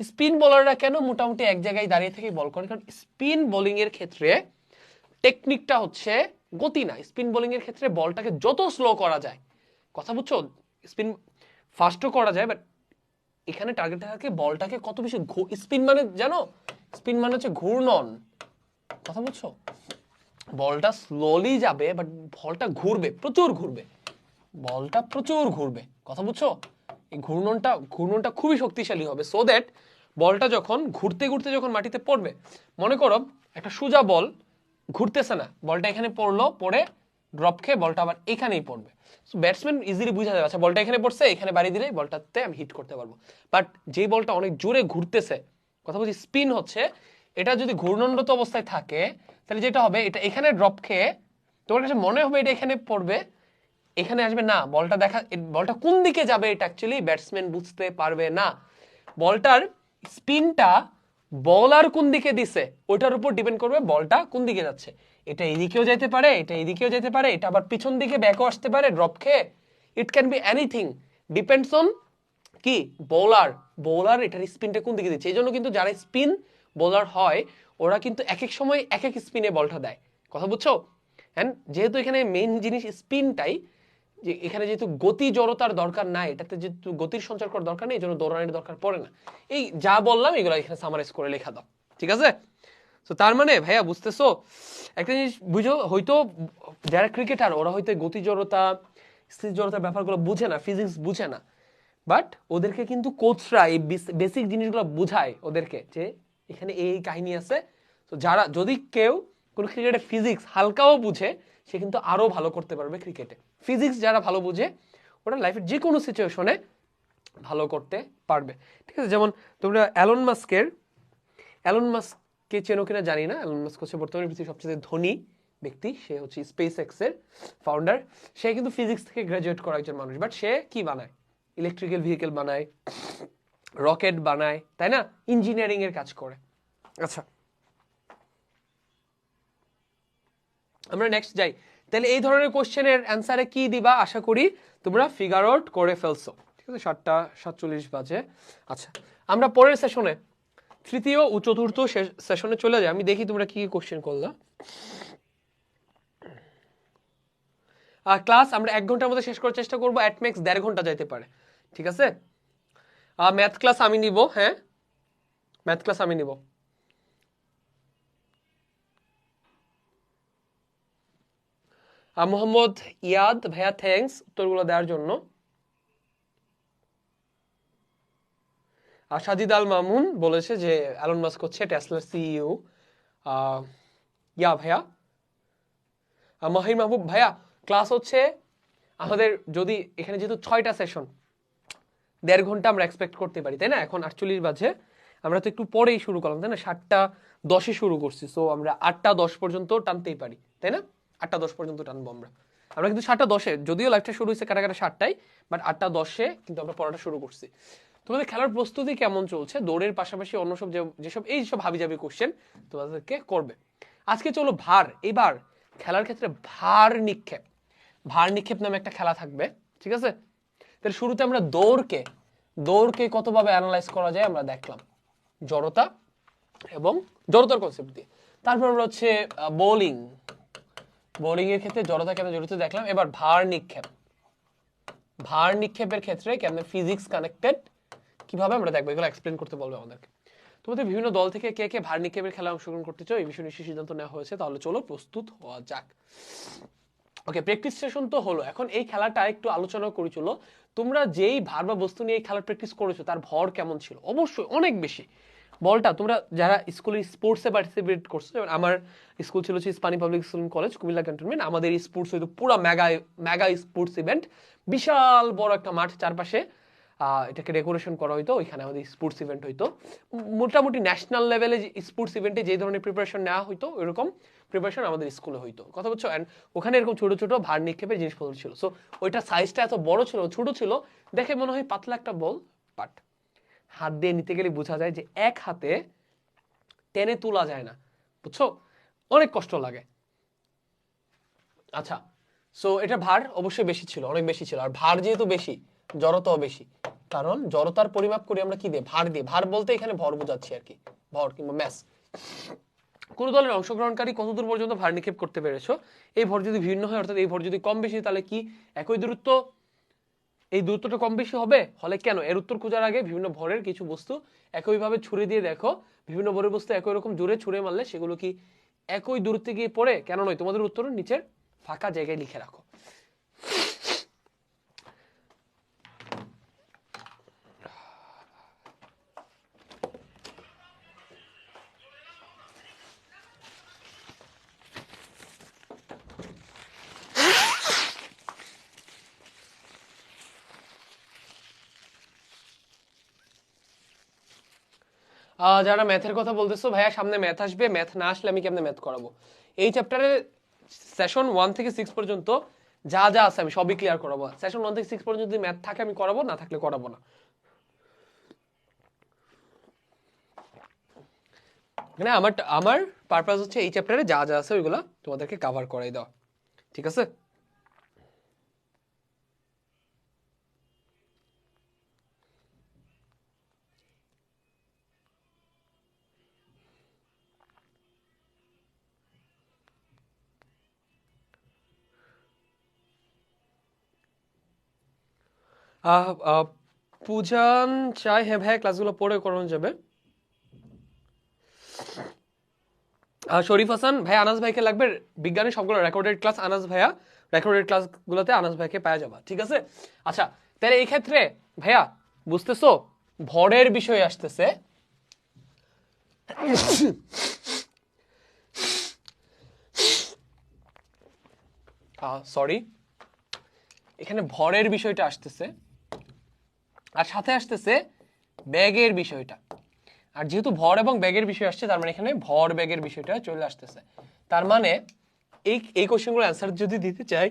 স্পিন বোলাররা কেন মোটামুটি এক জায়গায় দাঁড়িয়ে থেকে বল করে, কারণ স্পিন বোলিং এর ক্ষেত্রে টেকনিকটা হচ্ছে গতি না, স্পিন বোলিং এর ক্ষেত্রে বলটাকে যত স্লো করা যায়, কথা বুঝছো, স্পিন ফাস্টও করা যায়, বাট এখানে টার্গেট থাকে বলটাকে কত বেশি, স্পিন মানে জানো, স্পিন মানে হচ্ছে ঘূর্ণন, কথা বুঝছো, বলটা স্লোলি যাবে বাট বলটা ঘুরবে, প্রচুর ঘুরবে, বলটা প্রচুর ঘুরবে, কথা বুঝছো, এই ঘূর্ণনটা খুবই শক্তিশালী হবে, সো দ্যাট বলটা যখন ঘুরতে ঘুরতে যখন মাটিতে পড়বে, মনে করো একটা সোজা বল ঘুরতেছে না, বলটা এখানে পড়লো, পড়ে ড্রপ খেয়ে বলটা আবার এখানেই পড়বে, ব্যাটসম্যান ইজিলি বুঝা যাবে আচ্ছা বলটা এখানে পড়ছে, এখানে বাড়ি দিলেই বলটাতে আমি হিট করতে পারবো। বাট যে বলটা অনেক জোরে ঘুরতেছে, কথা বলছি স্পিন হচ্ছে, এটা যদি ঘূর্ণনরত অবস্থায় থাকে, তাহলে যেটা হবে, এটা এখানে ড্রপ খেয়ে তোমার কাছে মনে হবে এটা এখানে পড়বে, এখানে আসবে না, বলটা দেখা, বলটা কোন দিকে যাবে এটা অ্যাকচুয়ালি ব্যাটসম্যান বুঝতে পারবে না, বলটার স্পিনটা বলার কোন দিকে দিছে ওইটার উপর ডিপেন্ড করবে বলটা কোন দিকে যাচ্ছে, এটা এদিকেও যেতে পারে, এটা এদিকেও যেতে পারে, এটা আবার পিছন দিকে ব্যাকও আসতে পারে ড্রপ খেয়ে, it can be anything, depends on কি বোলার এটার স্পিনটা কোন দিকে দিচ্ছে। এই জন্য কিন্তু যারা স্পিন বোলার হয় ওরা কিন্তু এক এক সময় এক এক স্পিনে বলটা দেয়, কথা বুঝছো, হ্যাঁ, যেহেতু এখানে মেইন জিনিস স্পিনটাই, যে এখানে যেহেতু গতি জড়তার দরকার নাই, এটাতে যেহেতু গতির সঞ্চার করার দরকার নেই, এই জন্য দৌড়ানোর দরকার পড়ে না। এই যা বললাম এগুলো এখানে সামারাইজ করে লেখা দাও, ঠিক আছে। তো তার মানে ভাইয়া বুঝতেছো, একটা জিনিস বুঝো, হয়তো যারা ক্রিকেটার ওরা হয়তো গতি জড়তা স্থিতি জড়তার ব্যাপারগুলো বুঝে না, ফিজিক্স বুঝে না, বাট ওদেরকে কিন্তু কোচরা এই বেসিক জিনিসগুলো বুঝায় ওদেরকে, যে এখানে এই কাহিনী আছে। তো যারা, যদি কেউ কোন ক্রিকেটে ফিজিক্স হালকাও বুঝে, সে কিন্তু আরো ভালো করতে পারবে ক্রিকেটে। ফিজিক্স যারা ভালো বুঝে ওরা লাইফের যে কোনো সিচুয়েশনে ভালো করতে পারবে, ঠিক আছে। যেমন তোমরা অ্যালন মাস্ককে চেনো কিনা জানি না, অ্যালন মাস্ক হচ্ছে বর্তমানে পৃথিবীর সবচেয়ে ধনী ব্যক্তি, সে হচ্ছে স্পেস এক্স এর ফাউন্ডার, সে কিন্তু ফিজিক্স থেকে গ্রাজুয়েট করা একজন মানুষ, বাট সে কি বানায়, ইলেকট্রিক্যাল ভেহিকেল বানায়, রকেট বানায়, তাই না, ইঞ্জিনিয়ারিং এর কাজ করে। আচ্ছা আমরা নেক্সট যাই, তাহলে এই ধরনের কোশ্চেনের অ্যান্সারে কি দিবা, আশা করি তোমরা ফিগার আউট করে ফেলছো, ঠিক আছে, 7:47 বাজে। আচ্ছা আমরা পরের সেশনে, তৃতীয় ও চতুর্থ সেশনে চলে যাই, আমি দেখি তোমরা কি কোশ্চেন করলা। ক্লাস আমরা 1 ঘন্টার মধ্যে শেষ করার চেষ্টা করবো, অ্যাট ম্যাক্স 1.5 ঘন্টা যাইতে পারে, ঠিক আছে। ম্যাথ ক্লাস আমি নিব, হ্যাঁ ম্যাথ ক্লাস আমি নিব। মোহাম্মদ ইয়াদ ভাইয়া থ্যাঙ্কস উত্তরগুলো দেওয়ার জন্য। আর সাজিদ আল মামুন বলেছে যে অ্যালন মাস্ক হচ্ছে টেসলার সিইও। ইয়া ভাইয়া। মাহির মাহবুব ভাইয়া, ক্লাস হচ্ছে আমাদের, যদি এখানে যেহেতু 6টা সেশন, 1.5 ঘন্টা আমরা এক্সপেক্ট করতে পারি, তাই না? এখন 48 বাজে, আমরা তো একটু পরেই শুরু করলাম, তাই না? 7টা 10-এ শুরু করছি, সো আমরা 8টা 10 পর্যন্ত টানতেই পারি, তাই না? 8টা 10 পর্যন্ত টানবো আমরা। আমরা কিন্তু 7টা 10-এ, যদিও লাইভটা শুরু হয়েছে কাটাকাটা 7টায়, বাট 8টা 10-এ কিন্তু আমরা পড়াটা শুরু করছি। তোমাদের খেলার প্রস্তুতি কেমন চলছে? দৌড়ের পাশাপাশি অন্য সব যেসব এইসব হাবিজাবি কোশ্চেন তোমাদেরকে করবে। আজকে চলো ভার, এবার খেলার ক্ষেত্রে ভার নিক্ষেপ, ভার নিক্ষেপ নামে একটা খেলা থাকবে, ঠিক আছে? তাহলে শুরুতে আমরা দৌড়কে কতভাবে অ্যানালাইজ করা যায় আমরা দেখলাম, জড়তা এবং জড়তার কনসেপ্ট দিয়ে। তারপর আমরা হচ্ছে বোলিং এর ক্ষেত্রে জড়তা কেন জড়িত দেখলাম। এবার ভার নিক্ষেপের ক্ষেত্রে কেন ফিজিক্স কানেক্টেড, কিভাবে আমরা দেখবো, এগুলো এক্সপ্লেন করতে বলবে আমাদেরকে। তোমাদের বিভিন্ন দল থেকে কে কে ভার নিক্ষেপের খেলায় অংশগ্রহণ করতে চাও এই বিষয়ে নিশ্চয়ই সিদ্ধান্ত নেওয়া হয়েছে, তাহলে চলো প্রস্তুত হওয়া যাক। ওকে, প্র্যাকটিস সেশন তো হলো, এখন এই খেলাটা একটু আলোচনা করি। চলো, তোমরা যেই ভার বা বস্তু নিয়ে এই খেলার প্র্যাকটিস করেছো তার ভর কেমন ছিল? অবশ্যই অনেক বেশি। বলটা তোমরা যারা স্কুলে স্পোর্টসে পার্টিসিপেট করছো, যেমন আমার স্কুল ছিল Ispahani public school college, Comilla cantonment, আমাদের স্পোর্টস হইতো পুরো মেগা স্পোর্টস ইভেন্ট, বিশাল বড় একটা মাঠ, চারপাশে এটাকে ডেকোরেশন করা হইতো, ওইখানে আমাদের স্পোর্টস ইভেন্ট হইতো। মোটামুটি ন্যাশনাল লেভেলে স্পোর্টস ইভেন্টে যে ধরনের প্রিপারেশন নেওয়া হইতো ওইরকম প্রিপারেশন আমাদের স্কুলে হইতো, কথা বলছো। অ্যান্ড ওখানে এরকম ছোট ছোট ভার নিক্ষেপের জিনিসপত্র ছিল। সো ওইটা সাইজটা এত বড় ছিল, ছোট ছিল দেখে মনে হয় পাতলা একটা বল, বাট হাত দিয়ে নিতে গেলে বোঝা যায় যে এক হাতে টেনে তোলা যায় না, বুঝছো? অনেক কষ্ট লাগে। আচ্ছা, সো এটা ভার অবশ্যই বেশি ছিল, অনেক বেশি ছিল। আর ভার যেহেতু বেশি, জড়তাও বেশি, কারণ জড়তার পরিমাপ করি আমরা কি দিয়ে? ভার দিয়ে। ভার বলতে এখানে ভর বোঝাচ্ছি আর কি, ভর কিংবা ম্যাস। কোন দলের অংশগ্রহণকারী কতদূর পর্যন্ত ভার নিক্ষেপ করতে পেরেছো? এই ভর যদি ভিন্ন হয়, অর্থাৎ এই ভর যদি কম বেশি, তাহলে কি একই দূরত্ব, এই দূরত্বটা কম বেশি হবে? হলে কেন? এর উত্তর খোঁজার আগে বিভিন্ন ভরের কিছু বস্তু একইভাবে ছুড়ে দিয়ে দেখো, বিভিন্ন ভরের বস্তু একই রকম জোরে ছুড়ে মারলে সেগুলো কি একই দূরত্বে গিয়ে পড়ে? কেন নয়? তোমাদের উত্তর নিচের ফাঁকা জায়গায় লিখে রাখো। যারা ম্যাথের কথা বলতেছো, ভাইয়া সামনে ম্যাথ আসবে, ম্যাথ না আসলে আমি কেমনে ম্যাথ করাবো? এই চ্যাপ্টারে সেশন 1 থেকে 6 পর্যন্ত যা যা আছে আমি সবই ক্লিয়ার করাবো। সেশন 1 থেকে 6 পর্যন্ত যদি ম্যাথ থাকে আমি করাবো, না থাকলে করাবো না। মানে আমার পারপাস হচ্ছে এই চ্যাপ্টারে যা যা আছে ওইগুলা তোমাদেরকে কভার করাই দেওয়া, ঠিক আছে? পূজান চাই, হ্যাঁ ভাইয়া ক্লাসগুলো পরে করানো যাবে। শরীফ হাসান ভাই, আনাস ভাইকে লাগবে বিজ্ঞানের সবগুলো রেকর্ডেড ক্লাস, আনাস ভাইয়া রেকর্ডেড ক্লাসগুলোতে আনাস ভাইকে পাওয়া যাবে, ঠিক আছে? আচ্ছা, তাহলে এই ক্ষেত্রে ভাইয়া বুঝতেছো ভরের বিষয় আসতেছে, সরি, এখানে ভরের বিষয়টা আসতেছে আর সাথে আসতেছে ব্যাগের বিষয়টা। আর যেহেতু ভর এবং ব্যাগের বিষয় আসছে, তার মানে এখানে ভর ব্যাগের বিষয়টা চলে আসতেছে। তার মানে এই কোশ্চেনগুলো অ্যান্সার যদি দিতে চাই,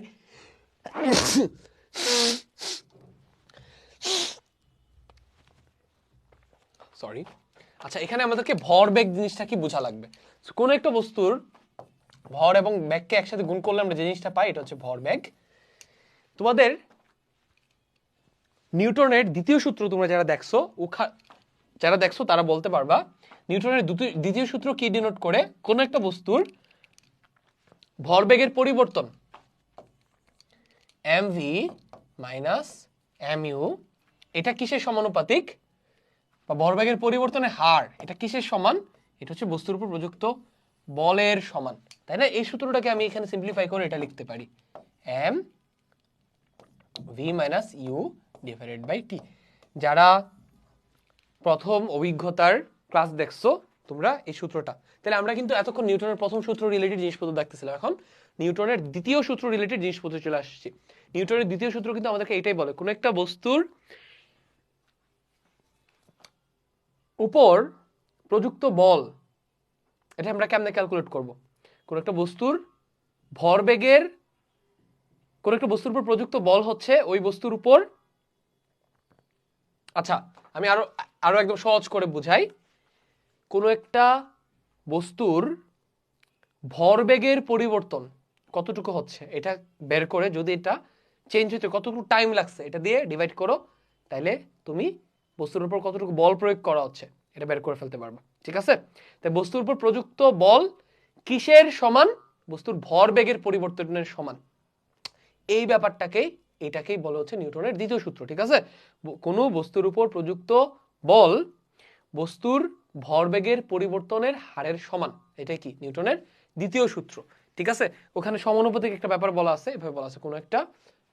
সরি, আচ্ছা, এখানে আমাদেরকে ভর ব্যাগ জিনিসটা কি বোঝা লাগবে। কোন একটা বস্তুর ভর এবং ব্যাগকে একসাথে গুণ করলে আমরা যে জিনিসটা পাই এটা হচ্ছে ভর ব্যাগ। তোমাদের নিউটনের দ্বিতীয় সূত্র তোমরা যারা দেখছো তারা বলতে পারবা নিউটনের দ্বিতীয় সূত্র কি ডিনোট করে? কোন একটা বস্তুর ভরবেগের পরিবর্তন mv মাইনাস mu, এটা কিসের সমানুপাতিক? বা ভরবেগের পরিবর্তনের হার এটা কিসের সমান? এটা হচ্ছে বস্তুর উপর প্রযুক্ত বলের সমান, তাই না? এই সূত্রটাকে আমি এখানে সিম্পলিফাই করে এটা লিখতে পারি m v minus u divided by t। যারা প্রথম অভিজ্ঞতার ক্লাস দেখছো তোমরা এই সূত্রটা, তাহলে আমরা কিন্তু এতক্ষণ নিউটনের প্রথম সূত্র রিলেটেড জিনিসপত্র দেখতেছিলাম, এখন নিউটনের দ্বিতীয় সূত্র রিলেটেড জিনিসপত্র চলে আসছি। নিউটনের দ্বিতীয় সূত্র কিন্তু আমাদেরকে এটাই বলে, কোন একটা বস্তুর উপর প্রযুক্ত বল, এটা আমরা কেমনে ক্যালকুলেট করব? কোন একটা বস্তুর ভরবেগের, কোন একটা বস্তুর উপর প্রযুক্ত বল হচ্ছে ওই বস্তুর উপর, আচ্ছা আমি আরো একদম সহজ করে বুঝাই, কোন একটা বস্তুর ভরবেগের পরিবর্তন কতটুকু হচ্ছে এটা বের করে, যদি এটা চেঞ্জ হতে কতটুকু টাইম লাগছে এটা দিয়ে ডিভাইড করো, তাইলে তুমি বস্তুর উপর কতটুকু বল প্রয়োগ করা হচ্ছে এটা বের করে ফেলতে পারবা। ঠিক আছে, তাই বস্তুর উপর প্রযুক্ত বল কিসের সমান? বস্তুর ভরবেগের পরিবর্তনের সমান। এই ব্যাপারটাকেই, এটাকেই বলা হচ্ছে নিউটনের দ্বিতীয় সূত্র। ঠিক আছে, কোনো বস্তুর উপর প্রযুক্ত বল বস্তুর ভরবেগের পরিবর্তনের হারের সমান, এটাই কি নিউটনের দ্বিতীয় সূত্র। ঠিক আছে, ওখানে সমানুপাতিক একটা ব্যাপার বলা আছে, এভাবে বলা আছে, কোনো একটা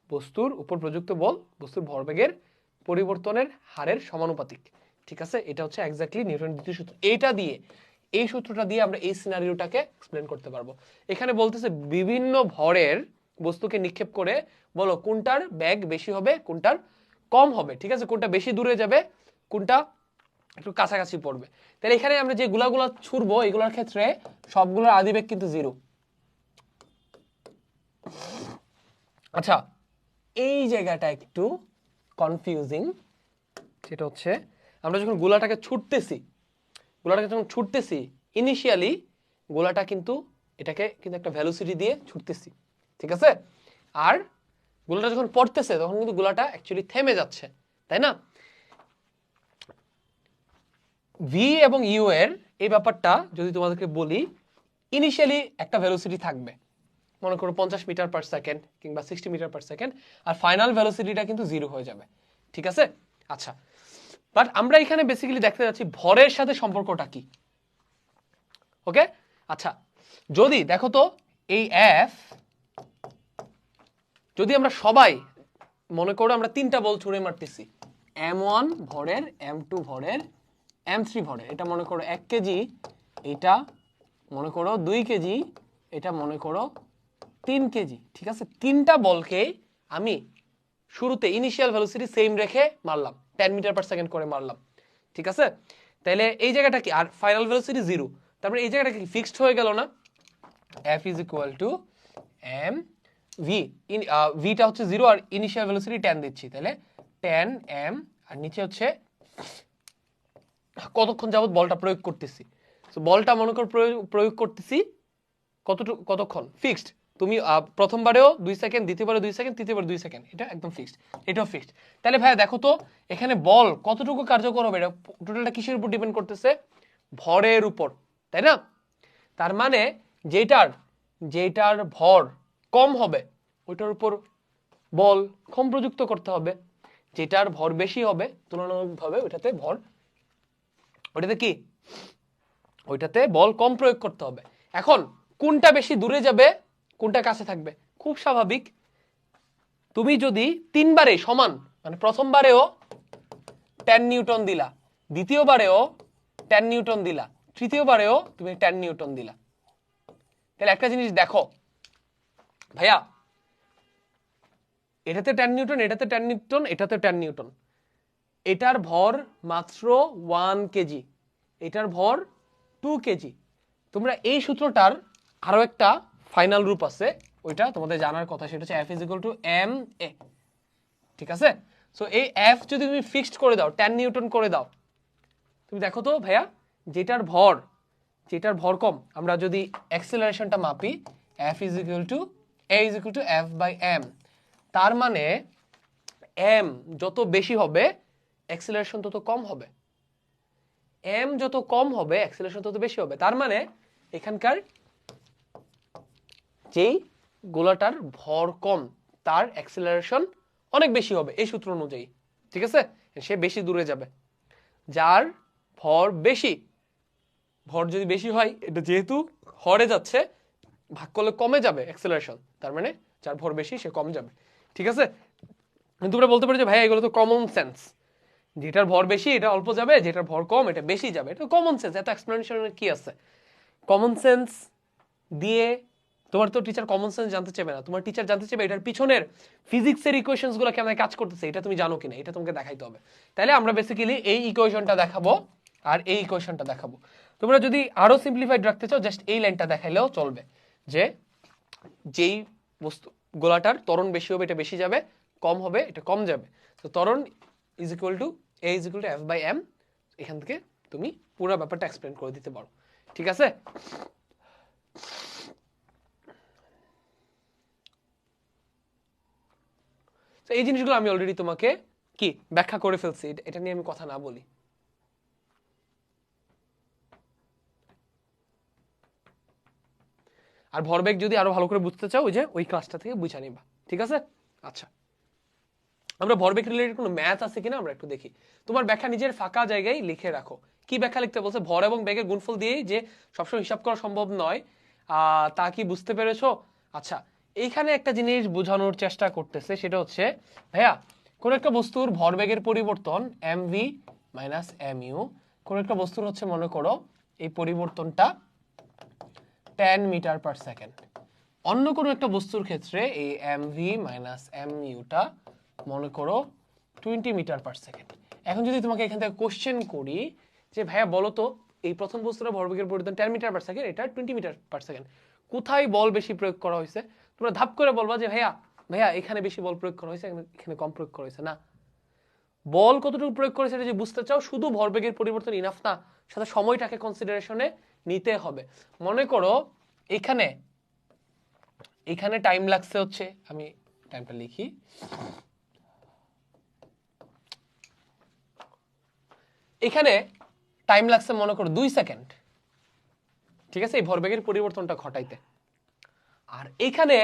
বস্তুর উপর প্রযুক্ত বল বস্তুর ভরবেগের পরিবর্তনের হারের সমানুপাতিক। ঠিক আছে, এটা হচ্ছে এক্স্যাক্টলি নিউটনের দ্বিতীয় সূত্র। এইটা দিয়ে, এই সূত্রটা দিয়ে আমরা এই সিনারিওটাকে এক্সপ্লেন করতে পারবো। এখানে বলতেছে বিভিন্ন ভরের বস্তুকে নিক্ষেপ করে বলো কোনটার ব্যাগ বেশি হবে, কোনটার কম হবে। ঠিক আছে, কোনটা বেশি দূরে যাবে, কোনটা একটু কাছাকাছি পড়বে। তাহলে এখানে আমরা যে গুলা ছুড়বো এগুলোর ক্ষেত্রে সবগুলোর আদিবেগ কিন্তু 0। আচ্ছা, এই জায়গাটা একটু কনফিউজিং, সেটা হচ্ছে আমরা যখন গোলাটাকে ছুটতেছি ইনিশিয়ালি গোলাটা কিন্তু এটাকে কিন্তু একটা ভেলোসিটি দিয়ে ছুটতেছি। ঠিক আছে, আর গোলাটা যখন পড়তেছে তখন কিন্তু গোলাটা অ্যাকচুয়ালি থেমে যাচ্ছে, তাই না? ভি এবং ইউ এর এই ব্যাপারটা যদি তোমাদেরকে বলি, ইনিশিয়ালি একটা ভেলোসিটি থাকবে, মনে করো 50 মিটার পার সেকেন্ড কিংবা 60 মিটার পার সেকেন্ড, আর ফাইনাল ভেলোসিটিটা কিন্তু 0 হয়ে যাবে। ঠিক আছে, আচ্ছা, বাট আমরা এখানে বেসিক্যালি দেখতে যাচ্ছি ভরের সাথে সম্পর্কটা কি। ওকে, আচ্ছা, যদি দেখো তো এই এফ, যদি আমরা সবাই মনে করো আমরা 3টা বল ছুঁড়ে মারতেছি, m1 ভরের, m2 ভরের, m3 ভরের, এটা মনে করো 1 কেজি, এটা মনে করো 2 কেজি, এটা মনে করো 3 কেজি। ঠিক আছে, 3টা বলকে আমি শুরুতে ইনিশিয়াল ভেলোসিটি সেম রেখে মারলাম, 10 মিটার পার সেকেন্ড করে মারলাম। ঠিক আছে, তাহলে এই জায়গাটা কি, আর ফাইনাল ভেলোসিটি 0, তারপরে এই জায়গাটা কি ফিক্সড হয়ে গেল না? f is equal two m v, ভিটা হচ্ছে 0 আর ইনিশিয়াল ভেলোসিটি 10 দিচ্ছি, তাহলে 10 m, আর নিচে হচ্ছে কতক্ষণ যাবত বলটা প্রয়োগ করতেছি। সো বলটা মনে কর প্রয়োগ করতেছি কতক্ষণ ফিক্সড, তুমি প্রথমবারেও 2 সেকেন্ড, দ্বিতীয়বারে 2 সেকেন্ড, তৃতীয়বার 2 সেকেন্ড, এটা একদম ফিক্সড, এটাও ফিক্সড। তাহলে ভাই দেখো তো এখানে বল কতটুকু কার্যকর হবে, এটা টোটালটা কিসের উপর ডিপেন্ড করতেছে? ভরের উপর, তাই না? তার মানে যেটার ভর কম হবে ওইটার উপর বল কম প্রযুক্ত করতে হবে, যেটার ভর বেশি হবে তুলনামূলকভাবে ওইটাতে কি, ওইটাতে বল কম প্রয়োগ করতে হবে। এখন কোনটা বেশি দূরে যাবে, কোনটা কাছে থাকবে? খুব স্বাভাবিক, তুমি যদি 3বারে সমান, মানে প্রথমবারেও 10 নিউটন দিলা, দ্বিতীয়বারেও 10 নিউটন দিলা, তৃতীয়বারেও তুমি 10 নিউটন দিলা, তাহলে একটা জিনিস দেখো ভাইয়া, এটাতে 10 নিউটন, এটাতে 10 নিউটন, এটাতে 10 নিউটন, এটার ভর মাত্র 1 কেজি, এটার ভর 2 কেজি। তোমরা এই সূত্রটার আরো একটা ফাইনাল রূপ আছে, ওইটা তোমাদের জানার কথা, সেটা হচ্ছে f is equal two m a। ঠিক আছে, সো এই f যদি তুমি ফিক্সড করে দাও, 10 নিউটন করে দাও, তুমি দেখো তো ভাইয়া যেটার ভর কম, আমরা যদি অ্যাক্সেলারেশনটা মাপি, f is equal to a is equal to f by m, তার মানে m যত বেশি হবে অ্যাক্সেলারেশন তত কম হবে, m যত কম হবে অ্যাক্সেলারেশন তত বেশি হবে। তার মানে এখানকার যেই গোলাটার ভর কম তার অ্যাক্সেলারেশন অনেক বেশি হবে এই সূত্র অনুযায়ী। ঠিক আছে, সে বেশি দূরে যাবে। যার ভর বেশি, ভর যদি বেশি হয়, এটা যেহেতু হরে যাচ্ছে ভাগ করলে কমে যাবে অ্যাক্সেলারেশন, তার মানে যার ভর বেশি সে কম যাবে। ঠিক আছে, তোমরা বলতে পারো যে ভাই এগুলো তো কমন সেন্স, যেটার ভর বেশি এটা অল্প যাবে, যেটার ভর কম এটা বেশি যাবে। এটা কমন সেন্স, এত এক্সপ্লেনেশনের কি আছে? কমন সেন্স দিয়ে তোমার তো টিচার কমন সেন্স জানতে চাইবে না, তোমার টিচার জানতে চাইবে এটার পিছনের ফিজিক্সের ইকুয়েশনস গুলো কেমন কাজ করতেছে, এটা তুমি জানো কিনা, এটা তোমাকে দেখাইতে হবে। তাহলে আমরা বেসিক্যালি এই ইকুয়েশনটা দেখাবো আর এই ইকুয়েশনটা দেখাবো। তোমরা যদি আরো সিম্পলিফাইড রাখতে চাও জাস্ট এই লাইনটা দেখাইলেও চলবে, যে যেই বস্তু গোলাটার ত্বরণ বেশি হবে এটা বেশি যাবে, কম হবে এটা কম যাবে। তো ত্বরণ is equal to A is equal to F by M. এখান থেকে তুমি পুরো ব্যাপারটা এক্সপ্লেন করে দিতে পারো, ঠিক আছে? তো এই জিনিসগুলো আমি অলরেডি তোমাকে কি ব্যাখ্যা করে ফেলছি, এটা নিয়ে আমি কথা না বলি। আর ভরবেগ যদি আরো ভালো করে বুঝতে চাও ওই যে ওই ক্লাসটা থেকে বুঝা নিবা, ঠিক আছে? আচ্ছা, আমরা ভরবেগ রিলেটেড কোনো ম্যাথ আছে কিনা আমরা একটু দেখি। তোমার ব্যাখ্যা নিজের ফাঁকা জায়গায় লিখে রাখো। কি ব্যাখ্যা লিখতে বলছে? ভর এবং বেগের গুণফল দিয়েই যে সবসময় হিসাব করা সম্ভব নয়, তা কি বুঝতে পেরেছো? আচ্ছা, এইখানে একটা জিনিস বোঝানোর চেষ্টা করতেছে, সেটা হচ্ছে ভাইয়া কোন একটা বস্তুর ভরবেগের পরিবর্তন mv মাইনাস mu, কোন একটা বস্তুর হচ্ছে মনে করো এই পরিবর্তনটা 10 মিটার পার সেকেন্ড। অন্য কোনো একটা বস্তুর ক্ষেত্রে এই mv মাইনাস muটা মনে করো 20 মিটার পার সেকেন্ড। এখন যদি তোমাকে এখান থেকে কোশ্চেন করি যে ভাইয়া বলো তো এই প্রথম বস্তুটা ভরবেগের পরিবর্তন 10 মিটার পার সেকেন্ড, এটা 20 মিটার পার সেকেন্ড, কোথায় বল বেশি প্রয়োগ করা হয়েছে? তোমরা ধাপ করে বলবা যে ভাইয়া ভাইয়া এখানে বেশি বল প্রয়োগ করা হয়েছে, এখানে কম প্রয়োগ করা হয়েছে। না, বল কতটুকু প্রয়োগ করেছে এটা যদি বুঝতে চাও শুধু ভরবেগের পরিবর্তন ইনাফ না, সাথে সময়টাকে কনসিডারেশনে নিতে হবে। মনে করো এখানে এখানে টাইম লাগছে হচ্ছে, আমি টাইমটা লিখি, এখানে টাইম লাগছে মনে করো 2 সেকেন্ড, ঠিক আছে, এই ভরবেগের পরিবর্তনটা ঘটাইতে। আর এখানে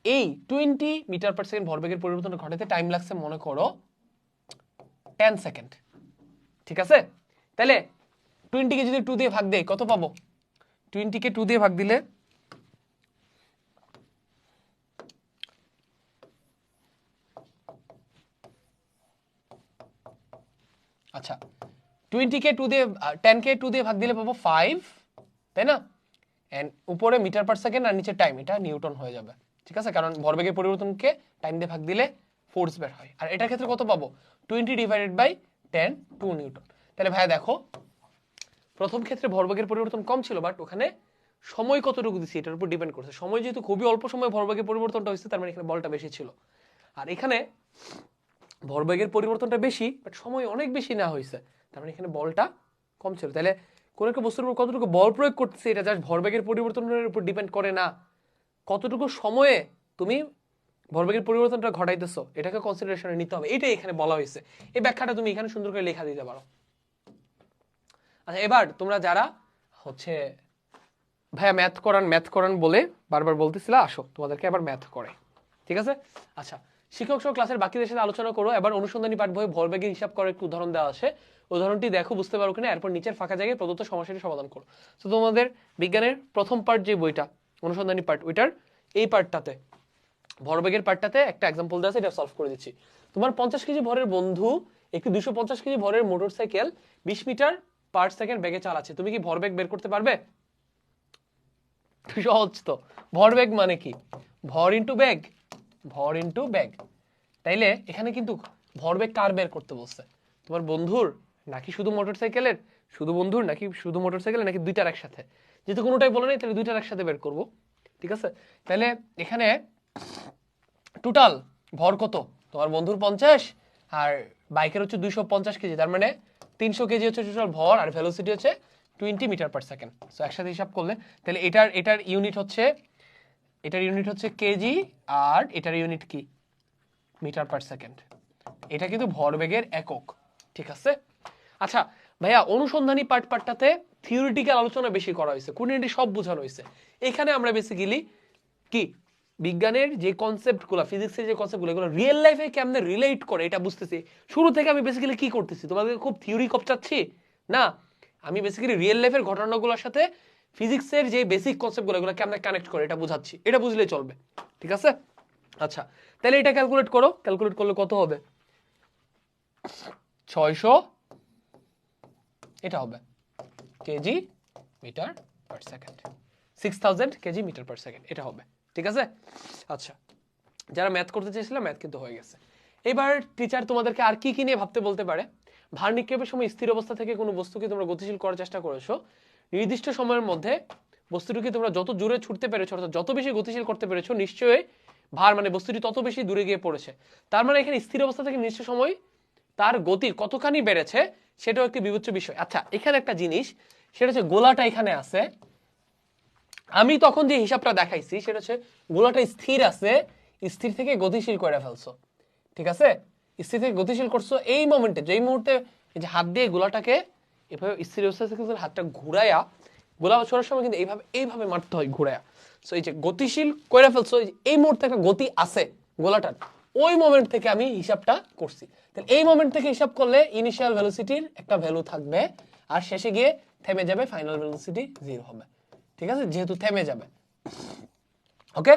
এই 20 মিটার পার সেকেন্ড ভরবেগের পরিবর্তনটা ঘটাইতে টাইম লাগছে মনে করো 10 সেকেন্ড, ঠিক আছে? তাহলে 20 কে যদি 2 দিয়ে ভাগ দেই কত পাবো? 20 কে 2 দিয়ে ভাগ দিলে আচ্ছা 20 কে 2 দিয়ে 10 কে 2 দিয়ে ভাগ দিলে পাবো 5, তাই না? এন্ড উপরে মিটার পার সেকেন্ড আর নিচে টাইম, এটা নিউটন হয়ে যাবে, ঠিক আছে? কারণ ভরবেগের পরিবর্তনকে টাইম দিয়ে ভাগ দিলে ফোর্স বের হয়। আর এটার ক্ষেত্রে কত পাবো? 20 ডিভাইডেড বাই 10, 2 নিউটন। তাহলে ভাইয়া দেখো প্রথম ক্ষেত্রে ভরবেগের পরিবর্তন কম ছিল, বাট ওখানে সময় কতটুকু দিছি এটার উপর ডিপেন্ড করছে। সময় যেহেতু খুবই অল্প সময় ভরবেগের পরিবর্তনটা হয়েছে, তার মানে এখানে বলটা বেশি ছিল। আর এখানে ভরবেগের পরিবর্তনটা বেশি বাট সময় অনেক বেশি না হয়েছে, তার মানে এখানে বলটা কম ছিল। তাহলে কোন একটা বস্তুর উপর কতটুকু বল প্রয়োগ করতেছে এটা জাস্ট ভরবেগের পরিবর্তনের উপর ডিপেন্ড করে না, কতটুকু সময়ে তুমি ভরবেগের পরিবর্তনটা ঘটাইতেছো এটাকে কনসিডারেশনে নিতে হবে, এটাই এখানে বলা হয়েছে। এই ব্যাখ্যাটা তুমি এখানে সুন্দর করে লেখা দিতে পারো। আচ্ছা, এবার তোমরা যারা হচ্ছে ভাইয়া ম্যাথ করান বলে বারবার বলতেছিলা, আসো তোমাদেরকে এবার ম্যাথ করে, ঠিক আছে? আচ্ছা, শিক্ষক সহ ক্লাসের বাকিদের সাথে আলোচনা করো। এবার অনুসন্ধানী পাঠ বই ভরবেগের হিসাব করার একটু উদাহরণ দেওয়া আছে, উদাহরণটি দেখো বুঝতে পারো কিনা, এরপর নিচের ফাঁকা জায়গায় প্রদত্ত সমস্যাটি সমাধান করো। তো তোমাদের বিজ্ঞানের প্রথম পার্ট যে বইটা অনুসন্ধানী পার্ট, ওইটার এই পার্টটাতে ভরবেগের পার্টটাতে একটা এক্সাম্পল দেওয়া আছে, এটা সলভ করে দিচ্ছি। তোমার 50 কেজি ভরের বন্ধু একটি 250 কেজি ভরের মোটরসাইকেল 20 মিটার পার সেকেন্ড বেগে চালাচ্ছে, তুমি কি ভরবেগ বের করতে পারবে? সহজ তো। ভরবেগ মানে কি? ভর ইনটু বেগ, ভর ইনটু বেগ। তাইলে এখানে কিন্তু ভরবেগ কার বের করতে বলছে? তোমার বন্ধুর নাকি শুধু মোটরসাইকেলের? শুধু বন্ধুর নাকি শুধু মোটরসাইকেলের নাকি দুইটার একসাথে? যেহেতু কোনোটাই বলে নাই তাহলে দুইটার একসাথে বের করব, ঠিক আছে? তাহলে এখানে টোটাল ভর কত? তোমার বন্ধুর 50 আর বাইকের হচ্ছে 250 কেজি, তার মানে 300 কেজি হচ্ছে টোটাল ভর, আর ভেলোসিটি হচ্ছে 20 মিটার পার সেকেন্ড। সো একসাথে হিসাব করলে তাহলে এটার ইউনিট হচ্ছে কেজি, আর এটার ইউনিট কি? Metre per second. এটা কিন্তু ভরবেগের একক, ঠিক আছে? আচ্ছা ভাইয়া, অনুসন্ধানী পার্টটাতে থিওরিটিক্যাল আলোচনা বেশি করা হয়েছে, কোনটি সব বোঝানো হয়েছে। এখানে আমরা বেসিক্যালি কি বিজ্ঞানের যে কনসেপ্টগুলো, ফিজিক্সের যে কনসেপ্টগুলো, এগুলো রিয়েল লাইফে কেমনে রিলেট করে এটা বুঝতেছি। শুরু থেকে আমি বেসিক্যালি কি করতেছি, তোমাদের খুব থিওরি কপচাচ্ছি না, আমি বেসিক্যালি রিয়েল লাইফের ঘটনাগুলোর সাথে ফিজিক্সের যে বেসিক কনসেপ্টগুলো এগুলো কেমনে কানেক্ট করে এটা বুঝাচ্ছি, এটা বুঝলেই চলবে, ঠিক আছে? আচ্ছা, তাহলে এটা ক্যালকুলেট করো, ক্যালকুলেট করলে কত হবে? 600 এটা হবে K G metre per second, 6000 K G metre per second এটা হবে। ঠিক আছে? আচ্ছা, যারা ম্যাথ করতে চেয়েছিলাম ম্যাথ কিন্তু হয়ে গেছে। এবার টিচার তোমাদেরকে আর কি কি নিয়ে ভাবতে বলতে পারে। ভার নিক্ষেপের সময় স্থির অবস্থা থেকে কোনো বস্তুকে তোমরা গতিশীল করার চেষ্টা করেছো, নির্দিষ্ট সময়ের মধ্যে বস্তুটিকে তোমরা যত জোরে ছুটতে পেরেছো অর্থাৎ যত বেশি গতিশীল করতে পেরেছো নিশ্চয়ই ভার মানে বস্তুটি তত বেশি দূরে গিয়ে পড়েছে। তার মানে এখানে স্থির অবস্থা থেকে নির্দিষ্ট সময় তার গতি কতখানি বেড়েছে সেটাও একটি বিবেচ্য বিষয়। আচ্ছা, এখানে একটা জিনিস, সেটা হচ্ছে গোলাটা এখানে আছে, আমি তখন যে হিসাবটা দেখাইছি সেটা হচ্ছে গোলাটা স্থির আছে, স্থির থেকে গতিশীল করে ফেলছো। ঠিক আছে? স্থির থেকে গতিশীল করছো এই মোমেন্টে, যেই মুহূর্তে এই যে হাত দিয়ে গোলাটাকে এভাবে স্থির অবস্থা থেকে হাতটা ঘুরাইয়া, গোলা ছোড়ার সময় কিন্তু এইভাবে মারতে হয় ঘুরাইয়া। সো এই যে গতিশীল করে ফেলছো, এই মুহূর্তে একটা গতি আছে গোলাটার, ওই মোমেন্ট থেকে আমি হিসাবটা করছি। তাহলে এই মোমেন্ট থেকে হিসাব করলে ইনিশিয়াল ভেলোসিটির একটা ভ্যালু থাকবে, আর শেষে গিয়ে থেমে যাবে, ফাইনাল ভেলোসিটি 0 হবে। ঠিক আছে? যেহেতু থেমে যাবে, ওকে,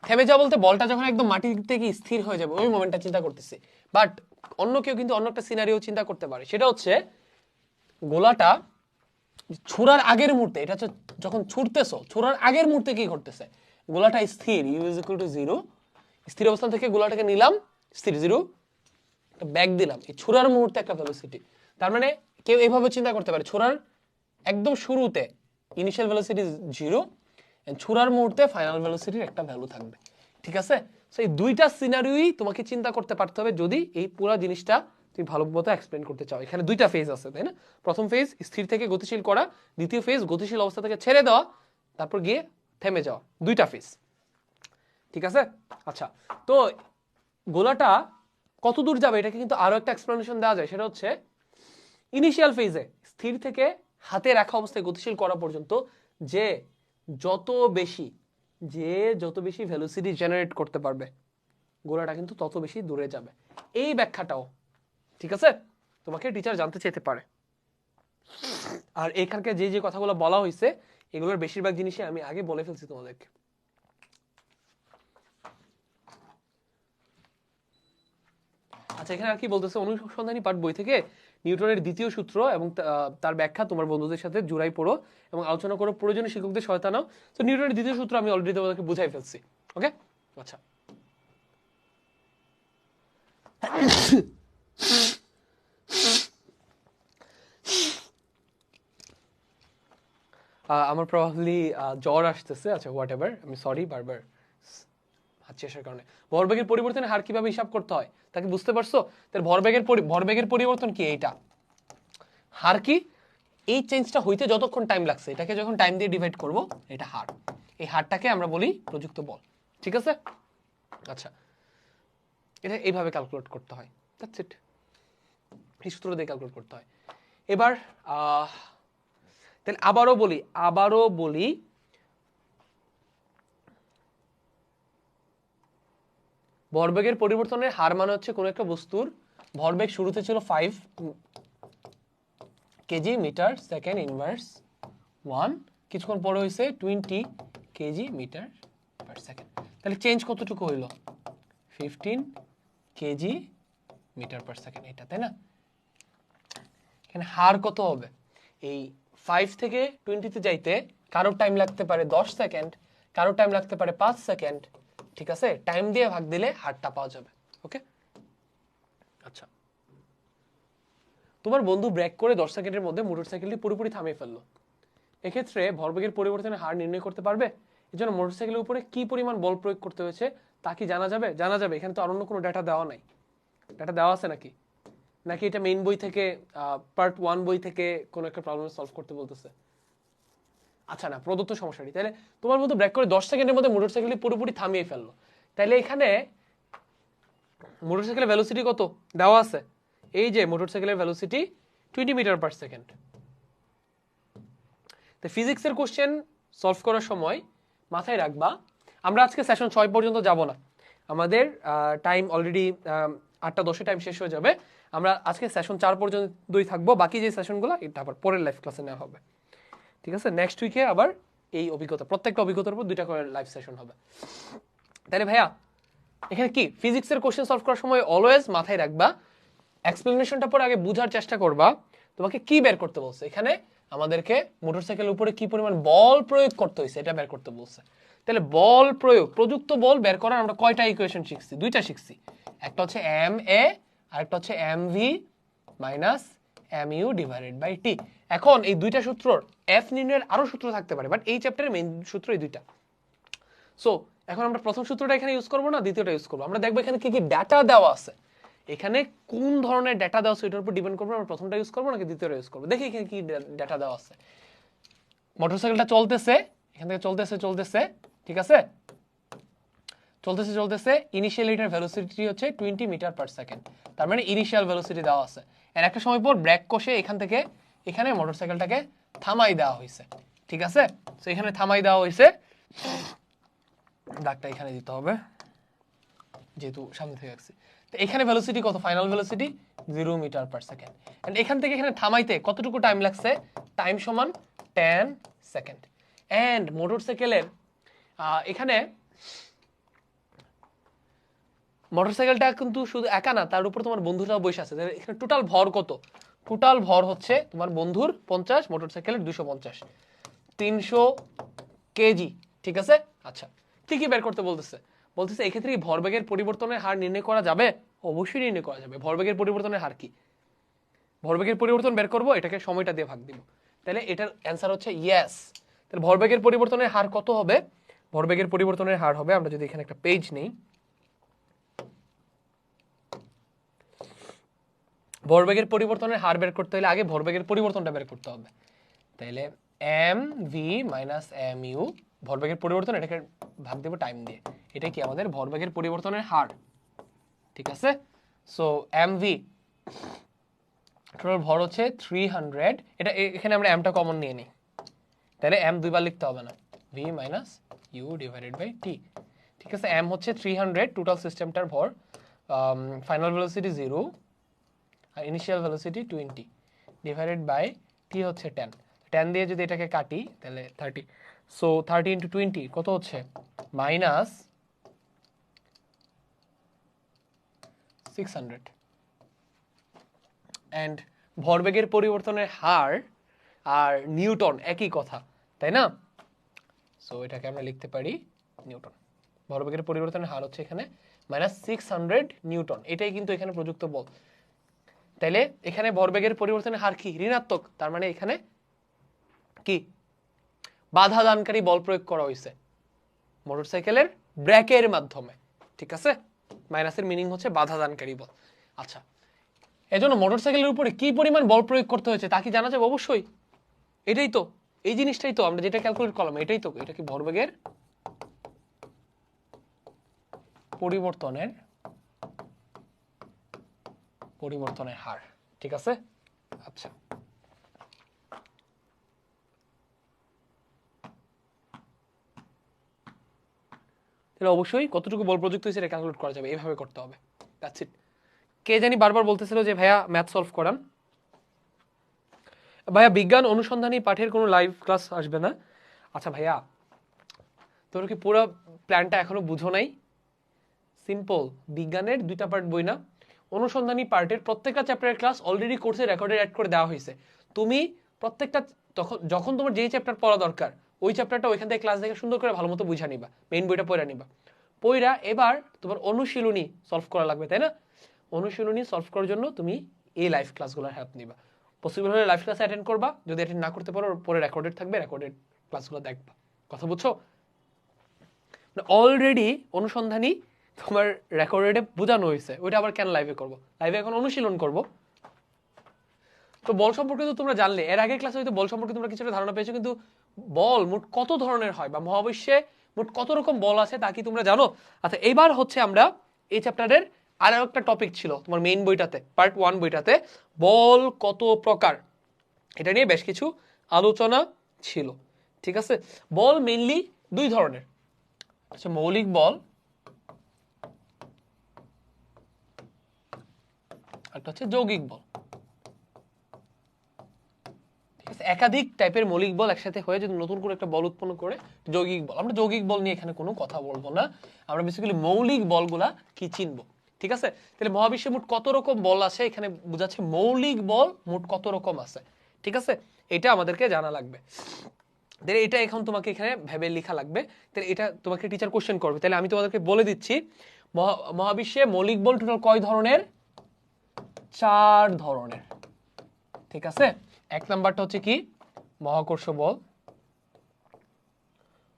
থেমে যাওয়া বলতে বলটা যখন একদম মাটিতে কি স্থির হয়ে যাবে ওই মোমেন্টটা চিন্তা করতেছি। বাট অন্য কেউ কিন্তু অন্য একটা সিনারিও চিন্তা করতে পারে, সেটা হচ্ছে গোলাটা ছুড়ার আগের মুহূর্তে, এটা হচ্ছে যখন ছুটতেছো ছুড়ার আগের মুহূর্তে কি ঘটতেছে, গোলাটা স্থির, ইউ ইজ ইকুয়াল টু 0, স্থির অবস্থান থেকে গোলাটাকে নিলাম স্থির 0, একটা ব্যাক দিলাম, এই ছুড়ার মুহূর্তে একটা ভেলোসিটি। তার মানে কেউ এইভাবে চিন্তা করতে পারে, ছুড়ার একদম শুরুতে ইনিশিয়াল ভেলোসিটি 0, ছুড়ার মুহূর্তে ফাইনাল ভেলোসিটির একটা ভ্যালু থাকবে। ঠিক আছে? সো এই দুইটা সিনারিওই তোমাকে চিন্তা করতে পারতে হবে যদি এই পুরো জিনিসটা তুমি ভালো মতো এক্সপ্লেন করতে চাও। এখানে দুইটা ফেজ আছে, তাই না? প্রথম ফেজ স্থির থেকে গতিশীল করা, দ্বিতীয় ফেজ গতিশীল অবস্থা থেকে ছেড়ে দেওয়া, তারপর গিয়ে থেমে যাওয়া, দুইটা ফেজ। ঠিক আছে? আচ্ছা, তো গোলাটা কত দূর যাবে এটাকে কিন্তু আরো একটা এক্সপ্লেনেশন দেওয়া যায়, সেটা হচ্ছে ইনিশিয়াল ফেজে স্থির থেকে হাতে রাখা অবস্থায় গতিশীল করা পর্যন্ত যে যত বেশি ভেলোসিটি জেনারেট করতে পারবে গোলাটা কিন্তু তত বেশি দূরে যাবে। এই ব্যাখ্যাটাও ঠিক আছে তোমাকে টিচার জানতে চাইতে পারে। আর এখানকে যে যে কথাগুলো বলা হয়েছে এগুলোর বেশিরভাগ জিনিসই আমি আগে বলে ফেলছি তোমাদেরকে। আচ্ছা, এখানে আর কি বলতেছে, অনুসন্ধানী পাঠ বই থেকে নিউটনের দ্বিতীয় সূত্র এবং তার ব্যাখ্যা তোমার বন্ধুদের সাথে জুড়াই পড়ো এবং আলোচনা করো, প্রয়োজনীয় শিক্ষকদের সহায়তা নাও। তো নিউটনের দ্বিতীয় সূত্র আমি অলরেডি তোমাদেরকে বুঝাই ফেলছি। ওকে, আচ্ছা, আমার প্রবাবলি জ্বর আসতেছে। আচ্ছা, হোয়াট এভার, আমি সরি বারবার হাঁচি আসার কারণে। ভরবেগের পরিবর্তনের হার কিভাবে হিসাব করতে হয় তাকে বুঝতে পারছো? তাহলে ভরবেগের পরিবর্তন কি, এইটা হার কি, এই চেঞ্জটা হইতে যতক্ষণ টাইম লাগছে এটাকে যখন টাইম দিয়ে ডিভাইড করব এটা হার, এই হারটাকে আমরা বলি প্রযুক্ত বল। ঠিক আছে? আচ্ছা, এটা এইভাবে ক্যালকুলেট করতে হয়, দ্যাটস ইট, এই সূত্র দিয়ে ক্যালকুলেট করতে হয়। এবার তাহলে আবারও বলি ভরবেগের পরিবর্তনের হার মানে হচ্ছে কোন একটা বস্তুর ভরবেগ শুরুতে ছিল 5 কেজি মিটার সেকেন্ড ইনভার্স 1, কিছুক্ষণ পরে হয়েছে 20 কেজি মিটার পার সেকেন্ড। তাহলে চেঞ্জ কতটুকু হইল? 15 কেজি মিটার পার সেকেন্ড, এটা, তাই না? এখানে হার কত হবে? এই 5 থেকে 20 তে যাইতে কারো টাইম লাগতে পারে 10 সেকেন্ড, কারো টাইম লাগতে পারে 5 সেকেন্ড। ঠিক আছে? টাইম দিয়ে ভাগ দিলে হারটা পাওয়া যাবে। ওকে, আচ্ছা, তোমার বন্ধু ব্রেক করে 10 সেকেন্ডের মধ্যে মোটরসাইকেলটি পুরোপুরি থামিয়ে ফেললো, এক্ষেত্রে ভরবেগের পরিবর্তনের হার নির্ণয় করতে পারবে? এর জন্য মোটরসাইকেলের উপরে কি পরিমাণ বল প্রয়োগ করতে হয়েছে তা কি জানা যাবে? জানা যাবে। এখানে তো আর অন্য কোনো ডাটা দেওয়া নাই। ডাটা দেওয়া আছে নাকি এটা মেইন বই থেকে পার্ট 1 বই থেকে কোনো একটা প্রবলেম সলভ করতে বলতেছে? আচ্ছা, না, প্রদত্ত সমস্যাটি। তাহলে তোমার মতো ব্রেক করে 10 সেকেন্ডের মধ্যে মোটরসাইকেলটি পুরোপুরি থামিয়ে ফেললো, তাহলে এখানে মোটরসাইকেলের ভেলোসিটি কত দেওয়া আছে? এই যে মোটরসাইকেলের ভেলোসিটি 20 মিটার পার সেকেন্ড। তো ফিজিক্সের কোশ্চেন সলভ করার সময় মাথায় রাখবা, আমরা আজকে সেশন 6 পর্যন্ত যাব না, আমাদের টাইম অলরেডি 8:10 টাইম শেষ হয়ে যাবে। আমরা আজকে সেশন 4 পর্যন্তই থাকবো, বাকি যে সেশনগুলো এটা আবার পরের লাইভ ক্লাসে নেওয়া হবে। ঠিক আছে? নেক্সট উইকে আবার এই অভিজ্ঞতা, প্রত্যেকটা অভিজ্ঞতার উপর 2টা করে লাইভ সেশন হবে। তাহলে ভাইয়া এখানে কি ফিজিক্সের কোশ্চেন সলভ করার সময় অলওয়েজ মাথায় রাখবা এক্সপ্লেনেশনটা পরে আগে বোঝার চেষ্টা করবা তোমাকে কি বের করতে বলছে এখানে আমাদেরকে মোটরসাইকেলের উপরে কি পরিমাণ বল প্রয়োগ করতে হয়েছে এটা বের করতে বলছে তাহলে বল প্রয়োগ প্রযুক্ত বল বের করার আমরা কয়টা ইকুয়েশন শিখছি দুইটা শিখছি একটা হচ্ছে এম এ আর একটা হচ্ছে M V minus M U divided by T এখন এই দুইটা সূত্রর এফ নির্ণয়ের আরো সূত্র থাকতে পারে বাট এই চ্যাপ্টারের মেইন সূত্র এই দুইটা সো এখন আমরা প্রথম সূত্রটা এখানে ইউজ করবো না দ্বিতীয়টা ইউজ করবো আমরা দেখবো এখানে কি কি ডাটা দেওয়া আছে এখানে কোন ধরনের ডাটা দেওয়া আছে এটার উপর ডিপেন্ড করবে আমরা প্রথমটা ইউজ করবো নাকি দ্বিতীয়টা ইউজ করবো দেখি এখানে কি ডাটা দেওয়া আছে মোটরসাইকেলটা চলতেছে এখান থেকে চলতেছে ঠিক আছে চলতেছে ইনিশিয়াল এটার ভেলোসিটি হচ্ছে 20 মিটার পার সেকেন্ড তার মানে ইনিশিয়াল ভেলোসিটি দেওয়া আছে এর একটা সময় পর ব্রেক কষে এখান থেকে এখানে মোটরসাইকেলটাকে থামাই দেওয়া হয়েছে ঠিক আছে তো এখানে থামাই দেওয়া হয়েছে দাগটা এখানে দিতে হবে যেহেতু সামনে থেকে আসছে তো এখানে ভেলোসিটি কত final velocity 0 metre per second and এখান থেকে এখানে থামাইতে কতটুকু টাইম লাগছে টাইম সমান 10 সেকেন্ড এন্ড মোটরসাইকেলের এখানে মোটরসাইকেলটা কিন্তু শুধু একা না তার উপর তোমার বন্ধুরাও বসে আছে এখানে টোটাল ভর কত টোটাল ভর হচ্ছে তোমার বন্ধুর 50 মোটরসাইকেলের 250 300 কেজি ঠিক আছে আচ্ছা ঠিকই বের করতে বলতেছে এই ক্ষেত্রে কি ভরবেগের পরিবর্তনের হার নির্ণয় করা যাবে অবশ্যই নির্ণয় করা যাবে ভরবেগের পরিবর্তনের হার কি ভরবেগের পরিবর্তন বের করব এটাকে সময়টা দিয়ে ভাগ দিব তাহলে এটার অ্যানসার হচ্ছে ইয়েস তাহলে ভরবেগের পরিবর্তনের হার কত হবে ভরবেগের পরিবর্তনের হার হবে আমরা যদি এখানে একটা পেজ নেই ভরবেগের পরিবর্তনের হার বের করতে হলে আগে ভরবেগের পরিবর্তনটা বের করতে হবে তাহলে M V minus M U ভরবেগের পরিবর্তন এটাকে ভাগ দেব টাইম দিয়ে এটা কি আমাদের ভরবেগের পরিবর্তনের হার ঠিক আছে সো এম ভি টোটাল ভর হচ্ছে 300 এটা এখানে আমরা এমটা কমন নিয়ে নিই তাহলে এম দুইবার লিখতে হবে না V minus U divided by T ঠিক আছে এম হচ্ছে 300 টোটাল সিস্টেমটার ভর ফাইনাল ভেলোসিটি 0 আর initial velocity 20 divided by T হচ্ছে 10 দিয়ে যদি এটাকে কাটি তাহলে 30 সো 30 ইন্টু 20 কত হচ্ছে মাইনাস 600 এন্ড ভরবেগের পরিবর্তনের হার আর নিউটন একই কথা তাই না সো এটাকে আমরা লিখতে পারি নিউটন ভরবেগের পরিবর্তনের হার হচ্ছে এখানে মাইনাস 600 নিউটন এটাই কিন্তু এখানে প্রযুক্ত বল তাইলে এখানে ভরবেগের পরিবর্তনের হার কি ঋণাত্মক তার মানে এখানে কি বাধা দানকারী বল প্রয়োগ করা হয়েছে মোটরসাইকেলের ব্রেকের মাধ্যমে ঠিক আছে মাইনাসের মিনিং হচ্ছে বাধা দানকারী বল আচ্ছা এজন্য মোটরসাইকেলের উপরে কি পরিমাণ বল প্রয়োগ করতে হয়েছে তা কি জানা যাবে অবশ্যই এটাই তো এই জিনিসটাই তো আমরা যেটা ক্যালকুলেট করলাম এটাই তো এটা কি ভরবেগের পরিবর্তনের হার ঠিক আছে আচ্ছা তাহলে অবশ্যই কতটুকু বল প্রযুক্ত হয়েছে এটা ক্যালকুলেট করা যাবে এইভাবে করতে হবে দ্যাটস ইট কে জানি বারবার বলতেছিল যে ভাইয়া ম্যাথ সলভ করান ভাইয়া বিজ্ঞান অনুসন্ধানী পাঠের কোনো লাইভ ক্লাস আসবে না আচ্ছা ভাইয়া তোমরা কি পুরো প্ল্যানটা এখনো বুঝো নাই সিম্পল বিজ্ঞানের দুইটা পার্ট বই না অনুসন্ধানী পার্টের প্রত্যেকটা চ্যাপ্টারের ক্লাস অলরেডি কোর্সে রেকর্ডে অ্যাড করে দেওয়া হয়েছে তুমি প্রত্যেকটা যখন তোমার যেই চ্যাপ্টার পড়া দরকার ওই চ্যাপ্টারটা ওইখান থেকে ক্লাস দেখে সুন্দর করে ভালো মতো বুঝা নিবা মেইন বইটা পড়া নিবা পড়া এবার তোমার অনুশীলনী সলভ করা লাগবে তাই না অনুশীলনী সলভ করার জন্য তুমি এই লাইভ ক্লাসগুলোর হেল্প নিবা পসিবল হলে লাইভ ক্লাস অ্যাটেন্ড করবা যদি অ্যাটেন্ড না করতে পারো পরে রেকর্ডেড থাকবে রেকর্ডেড ক্লাসগুলো দেখবা কথা বুঝছো অলরেডি অনুসন্ধানী তোমার রেকর্ডে বোঝানো হয়েছে ওইটা আবার কেন লাইভে করবো লাইভে এখন অনুশীলন করবো তো বল সম্পর্কে তো তোমরা জানলে এর আগের ক্লাসে হয়তো বল সম্পর্কে তোমরা কিছুটা ধারণা পেয়েছো কিন্তু বল মোট কত ধরনের হয় বা মহাবিশ্বে মোট কত রকম বল আছে তা কি তোমরা জানো আচ্ছা এইবার হচ্ছে আমরা এই চ্যাপ্টারের আরো একটা টপিক ছিল তোমার মেইন বইটাতে পার্ট 1 বইটাতে বল কত প্রকার এটা নিয়ে বেশ কিছু আলোচনা ছিল ঠিক আছে বল মেইনলি দুই ধরনের আচ্ছা মৌলিক বল একটা হচ্ছে যৌগিক বল ঠিক আছে একাধিক টাইপের মৌলিক বল একসাথে হয়ে যদি নতুন করে একটা বল উৎপন্ন করে যৌগিক বল আমরা যৌগিক বল নিয়ে এখানে কোনো কথা বলবো না আমরা বেসিক্যালি মৌলিক বলগুলা কি চিনবো ঠিক আছে? তাহলে মহাবিশ্বে মোট কত রকম বল আছে এখানে বোঝাচ্ছে মৌলিক বল মোট কত রকম আছে, ঠিক আছে? এটা আমাদেরকে জানা লাগবে। তাহলে এটা এখন তোমাকে এখানে ভেবে লেখা লাগবে। তাহলে এটা তোমাকে টিচার কোশ্চেন করবে। তাহলে আমি তোমাদেরকে বলে দিচ্ছি মহাবিশ্বে মৌলিক বল টোটাল কয় ধরনের? 4 ধরনের, ঠিক আছে? এক নাম্বারটা হচ্ছে কি মহাকর্ষ বল,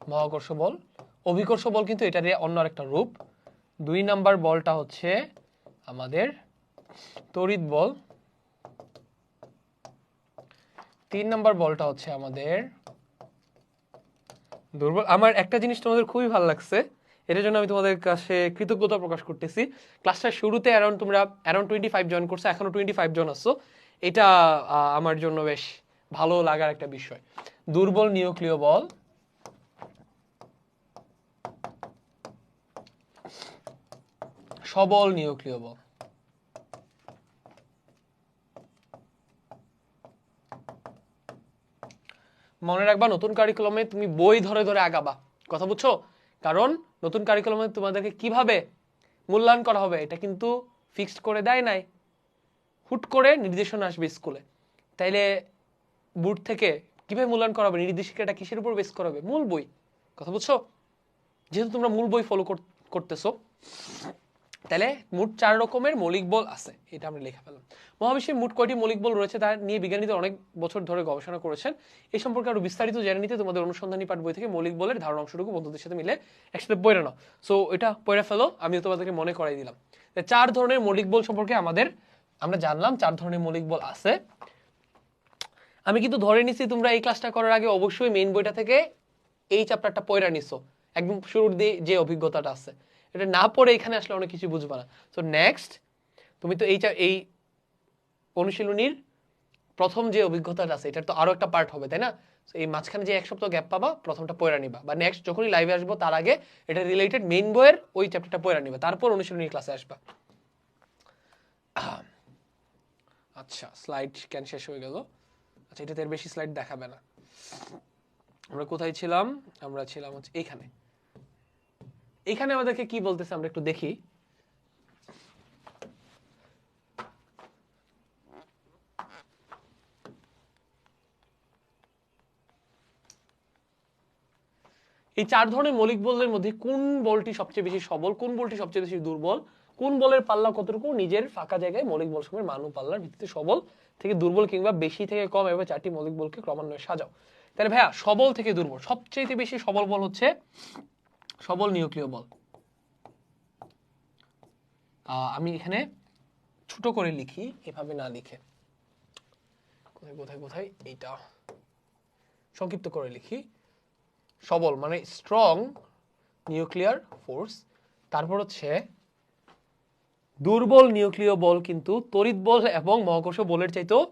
মহাকর্ষ বল। অভিকর্ষ বল কিন্তু এটার অন্য আরেকটা রূপ। 2 নাম্বার বলটা হচ্ছে আমাদের তড়িৎ বল। 3 নাম্বার বলটা হচ্ছে আমাদের দুর্বল। আমার একটা জিনিস তোমাদের খুবই ভালো লাগছে, এটার জন্য আমি তোমাদের কাছে কৃতজ্ঞতা প্রকাশ করতেছি। ক্লাসটার শুরুতে তোমরা অ্যারাউন্ড 25 জন করছো, এখনো 25 জন আসছো। এটা আমার জন্য বেশ ভালো লাগার একটা বিষয়। দুর্বল নিউক্লিয় বল, সবল নিউক্লিয় বল। মনে রাখবা নতুন কারিকুলামে তুমি বই ধরে ধরে আগাবা, কথা বুঝছো? কারণ নতুন কারিকুলামে তোমাদেরকে কিভাবে মূল্যায়ন করা হবে এটা কিন্তু ফিক্সড করে দেয় নাই, হুট করে নির্দেশনা আসবে স্কুলে। তাইলে বোর্ড থেকে কিভাবে মূল্যায়ন করা হবে, নির্দেশিকাটা কিসের উপর বেস করা হবে? মূল বই, কথা বুঝছো? যেহেতু তোমরা মূল বই ফলো করতেছো, তাহলে মোট 4 রকমের মৌলিক বল আছে, এটা আমরা লিখে ফেললাম। মহাবিশ্বে মোট কয়টি মৌলিক বল রয়েছে তা নিয়ে বিজ্ঞানীদের অনেক বছর ধরে গবেষণা করেছেন। এই সম্পর্কে আরো বিস্তারিত জেনে নিতে তোমাদের অনুসন্ধানী পাঠ বই থেকে মৌলিক বলের ধারণা অংশটুকু বন্ধুদের সাথে মিলে একসাথে পড়ে নাও। সো এটা পড়ে ফেলো, আমিও তোমাদেরকে মনে করাই দিলাম। 4 ধরনের মৌলিক বল সম্পর্কে আমরা জানলাম 4 ধরনের মৌলিক বল আছে। আমি কিন্তু ধরে নিছি তোমরা এই ক্লাসটা করার আগে অবশ্যই মেইন বইটা থেকে এই চ্যাপ্টারটা পড়ে নিছো, একদম শুরুর দিয়ে যে অভিজ্ঞতাটা আছে। এটা না পড়ে এখানে আসলে অনেক কিছু বুঝবা না। সো নেক্সট তুমি তো এই অনুশীলনীর প্রথম যে অভিজ্ঞতাটা আছে এটার তো আরো একটা পার্ট হবে, তাই না? এই মাঝখানে যে 1 সপ্তাহ গ্যাপ পাবা, প্রথমটা পড়ে নিবা, বা নেক্সট যখনই লাইভে আসবো তার আগে এটা রিলেটেড মেইন বইয়ের ওই চ্যাপ্টারটা পড়ে নিবা, তারপর অনুশীলনী ক্লাসে আসবা। আচ্ছা, স্লাইড স্ক্যান শেষ হয়ে গেল। আচ্ছা, এটাতে এর বেশি স্লাইড দেখাবে না। আমরা কোথায় ছিলাম? আমরা ছিলাম হচ্ছে এইখানে। এখানে আমাদেরকে কি বলতেছে আমরা একটু দেখি। এই 4 ধরনের মৌলিক বলের মধ্যে কোন বলটি সবচেয়ে বেশি সবল, কোন বলটি সবচেয়ে বেশি দুর্বল, কোন বলের পাল্লা কতটুকু, নিজের ফাঁকা জায়গায় মৌলিক বল সমূহের মান ও পাল্লার ভিত্তিতে সবল থেকে দুর্বল কিংবা বেশি থেকে কম এভাবে 4টি মৌলিক বলকে ক্রমান্বয়ে সাজাও। তাহলে ভাইয়া সবল থেকে দুর্বল, সবচেয়ে বেশি সবল বল হচ্ছে সবল নিউক্লিয় বল। আমি এখানে ছোট করে লিখি, এভাবে না লিখে কোথায় কোথায় কোথায় এইটা সংক্ষিপ্ত করে লিখি। সবল মানে স্ট্রং নিউক্লিয়ার ফোর্স। তারপর হচ্ছে দুর্বল নিউক্লিয় বল কিন্তু তড়িৎ বল এবং মহাকর্ষ বলের চাইতেও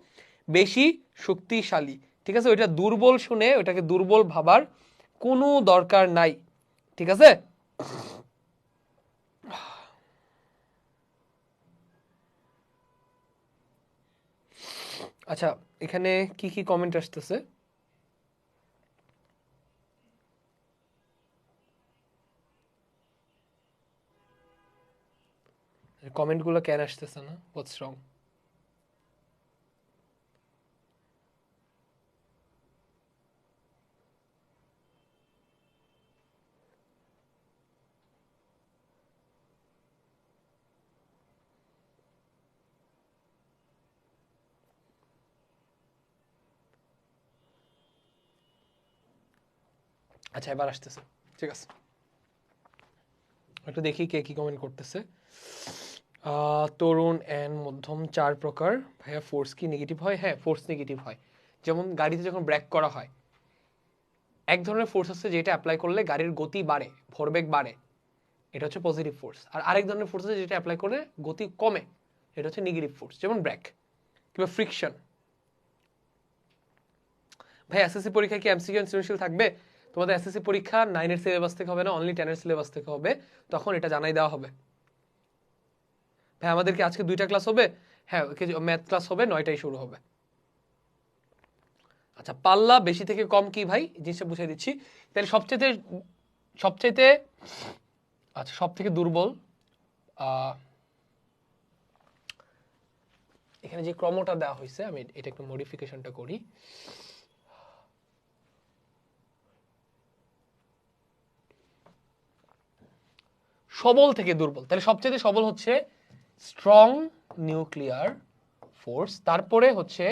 বেশি শক্তিশালী, ঠিক আছে? ওইটা দুর্বল শুনে ওটাকে দুর্বল ভাবার কোনো দরকার নাই, ঠিক আছে? আচ্ছা, এখানে কি কি কমেন্ট আসতেছে? কমেন্টগুলো কেন আসতেছে না? হোয়াটস রং? আচ্ছা, এবার আসতেছে, ঠিক আছে। একটু দেখি কে কি কমেন্ট করতেছে। তরুণ এন্ড মধ্যম 4 প্রকার। ভাইয়া ফোর্স কি নেগেটিভ হয়? হ্যাঁ, ফোর্স নেগেটিভ হয়। যেমন গাড়িতে যখন ব্রেক করা হয়, এক ধরনের ফোর্স আছে যেটা অ্যাপ্লাই করলে গাড়ির গতি বাড়ে, ভরবেগ বাড়ে, এটা হচ্ছে পজিটিভ ফোর্স। আর আরেক ধরনের ফোর্স আছে যেটা অ্যাপ্লাই করলে গতি কমে, এটা হচ্ছে নেগেটিভ ফোর্স, যেমন ব্রেক কিংবা ফ্রিকশন। ভাই এসএসসি পরীক্ষা কি এমসিকিউ সৃজনশীল থাকবে? তোমাদের এসএসসি পরীক্ষা 9 এর সিলেবাস থেকে হবে না, অনলি 10 এর সিলেবাস থেকে হবে, তখন এটা জানাই দেওয়া হবে। ভাই আমাদেরকে আজকে 2টা ক্লাস হবে? হ্যাঁ, ম্যাথ ক্লাস হবে, 9টায় শুরু হবে। আচ্ছা, পাল্লা বেশি থেকে কম কি ভাই? জিনিসটা বুঝিয়ে দিচ্ছি। তাহলে সবচেয়ে আচ্ছা, সব থেকে দুর্বল এখানে যে ক্রমটা দেওয়া হয়েছে আমি এটা একটু মডিফিকেশনটা করি। সবল থেকে দুর্বল, তাহলে সবচেয়ে সবল হচ্ছে স্ট্রং নিউক্লিয়ার ফোর্স, তারপরে হচ্ছে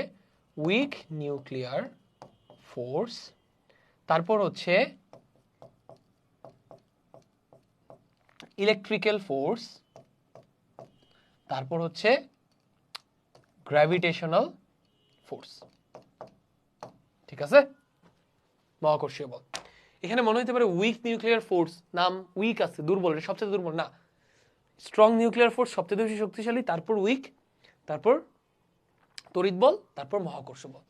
উইক নিউক্লিয়ার ফোর্স, তারপর হচ্ছে ইলেকট্রিক্যাল ফোর্স, তারপর হচ্ছে গ্র্যাভিটেশনাল ফোর্স। ঠিক আছে, মহাকর্ষীয় বল। এখানে মনে হতে পারে উইক নিউক্লিয়ার ফোর্স, নাম উইক আছে, দুর্বল, এটা সবচেয়ে দুর্বল না। স্ট্রং নিউক্লিয়ার ফোর্স সবচেয়ে বেশি শক্তিশালী, তারপর উইক, তারপর তড়িৎ বল, তারপর মহাকর্ষ বল।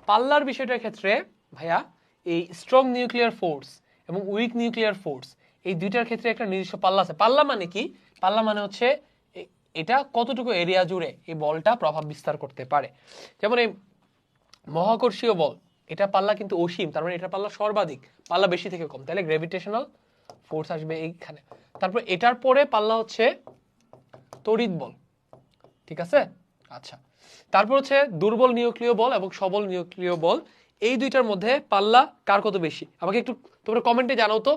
পাল্লার বিষয়টার ক্ষেত্রে ভাইয়া এই স্ট্রং নিউক্লিয়ার ফোর্স এবং উইক নিউক্লিয়ার ফোর্স এই দুইটার ক্ষেত্রে একটা নির্দিষ্ট পাল্লা আছে। পাল্লা মানে কি? পাল্লা মানে হচ্ছে এটা কতটুকু এরিয়া জুড়ে এই বলটা প্রভাব বিস্তার করতে পারে। যেমন এই মহাকর্ষীয় বল, এটা পাল্লা কিন্তু অসীম, তার মানে এটা পাল্লা সর্বাধিক, পাল্লা বেশি থেকে কম, তাহলে গ্র্যাভিটেশনাল ফোর্স আসবে এইখানে। তারপর এটার পরে পাল্লা হচ্ছে তড়িৎ বল। ঠিক আছে, আচ্ছা। তারপর হচ্ছে দুর্বল নিউক্লিয় বল এবং সবল নিউক্লিয় বল, এই দুইটার মধ্যে পাল্লা কার কত বেশি? আমাকে একটু তোমরা কমেন্টে জানাও তো।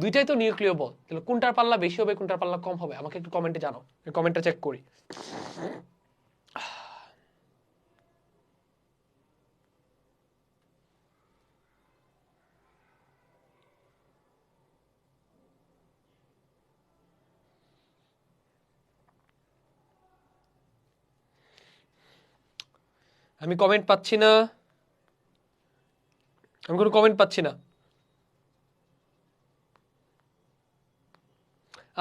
দুইটাই তো নিউক্লিয় বল, তাহলে কোনটার পাল্লা বেশি হবে, কোনটার পাল্লা কম হবে? আমাকে একটু কমেন্টে জানাও, কমেন্টটা চেক করি। আমি কমেন্ট পাচ্ছি না, আমি কোনো কমেন্ট পাচ্ছি না।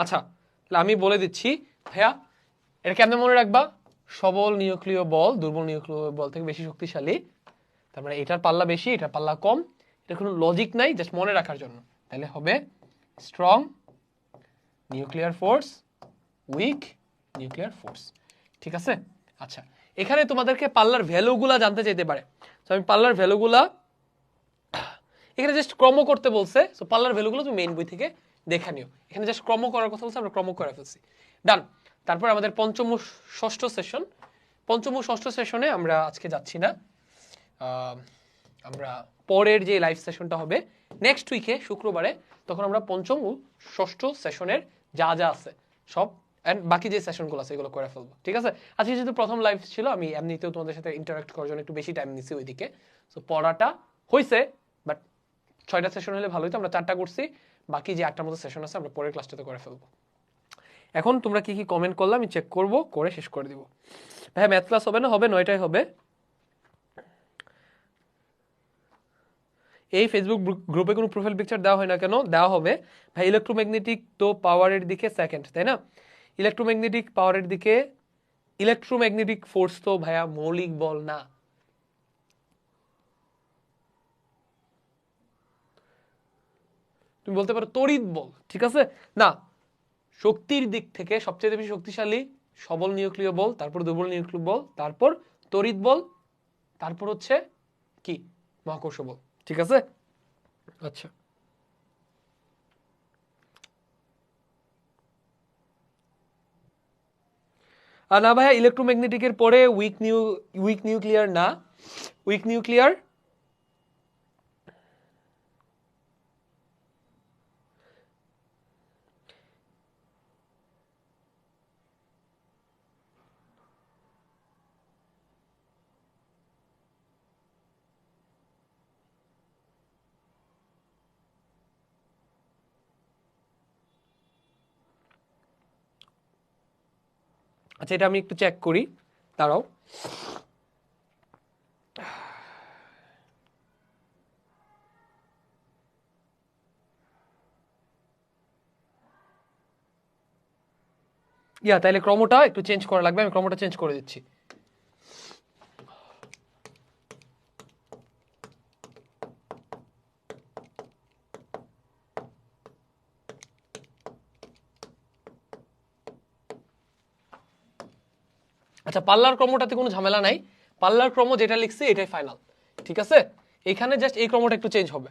আচ্ছা, তাহলে আমি বলে দিচ্ছি ভাইয়া, এটা কেমনে মনে রাখবা? সবল নিউক্লিয় বল দুর্বল নিউক্লিয় বল থেকে বেশি শক্তিশালী, তার মানে এটার পাল্লা বেশি, এটার পাল্লা কম। এটা কোনো লজিক নাই, জাস্ট মনে রাখার জন্য। তাহলে হবে strong nuclear force, week nuclear force. ঠিক আছে, আচ্ছা। এখানে তোমাদেরকে পাল্লার ভ্যালুগুলা জানতে চাইতে পারে, তো আমি পাল্লার ভ্যালুগুলা এখানে জাস্ট ক্রম করতে বলছে, সো পাল্লার ভ্যালুগুলো তুমি মেইন বই থেকে দেখে নিও। এখানে জাস্ট ক্রম করার কথা বলছে, আমরা ক্রম করে ফেলছি, ডান। তারপর আমাদের পঞ্চম ও ষষ্ঠ সেশন, পঞ্চম ও ষষ্ঠ সেশনে আমরা আজকে যাচ্ছি না, আমরা পরের যে লাইভ সেশনটা হবে নেক্সট উইকে শুক্রবারে, তখন আমরা পঞ্চম ও ষষ্ঠ সেশনের যা যা আছে সব এন্ড বাকি যে সেশনগুলো আছে এগুলো করে ফেলবো। ঠিক আছে, আজকে যেহেতু প্রথম লাইভ ছিল, আমি এমনিতেও তোমাদের সাথে ইন্টারাক্ট করার জন্য একটু বেশি টাইম নিছি ওইদিকে, সো পড়াটা হয়েছে, বাট 6টা সেশন হলে ভালো হতো। আমরা 4টা করছি, বাকি যে 8টার মতো সেশন আছে আমরা পরের ক্লাসটাতে করে ফেলবো। এখন তোমরা কি কি কমেন্ট করলে আমি চেক করব, করে শেষ করে দিব। ভাই ম্যাথ ক্লাস হবে না? হবে, 9টায় হবে। এই ফেসবুক গ্রুপে কোনো প্রোফাইল পিকচার দেওয়া হয় না কেন? দেওয়া হবে ভাই। ইলেকট্রোম্যাগনেটিক তো পাওয়ারের দিকে সেকেন্ড, তাই না? ইলেকট্রোম্যাগনেটিক পাওয়ারের দিকে, ইলেকট্রোম্যাগনেটিক ফোর্স তো ভাইয়া মৌলিক বল না। তুমি বলতে পারো তড়িৎ বল, ঠিক আছে না। শক্তির দিক থেকে সবচেয়ে বেশি শক্তিশালী সবল নিউক্লিয় বল, তারপর দুর্বল নিউক্লিয় বল, তারপর তড়িৎ বল, তারপর হচ্ছে কি মহাকর্ষ বল। ঠিক আছে, আচ্ছা। আর না ভাইয়া, ইলেকট্রোম্যাগনেটিকের পরে উইক নিউক্লিয়ার না, উইক নিউক্লিয়ার আচ্ছা, এটা আমি একটু চেক করি, দাঁড়াও। তাহলে ক্রমটা একটু চেঞ্জ করা লাগবে, আমি ক্রমটা চেঞ্জ করে দিচ্ছি। আচ্ছা, পাল্লার ক্রমটাতে কোনো ঝামেলা নাই, পাল্লার ক্রম যেটা লিখছি এটাই ফাইনাল। ঠিক আছে, এখানে জাস্ট এই ক্রমটা একটু চেঞ্জ হবে।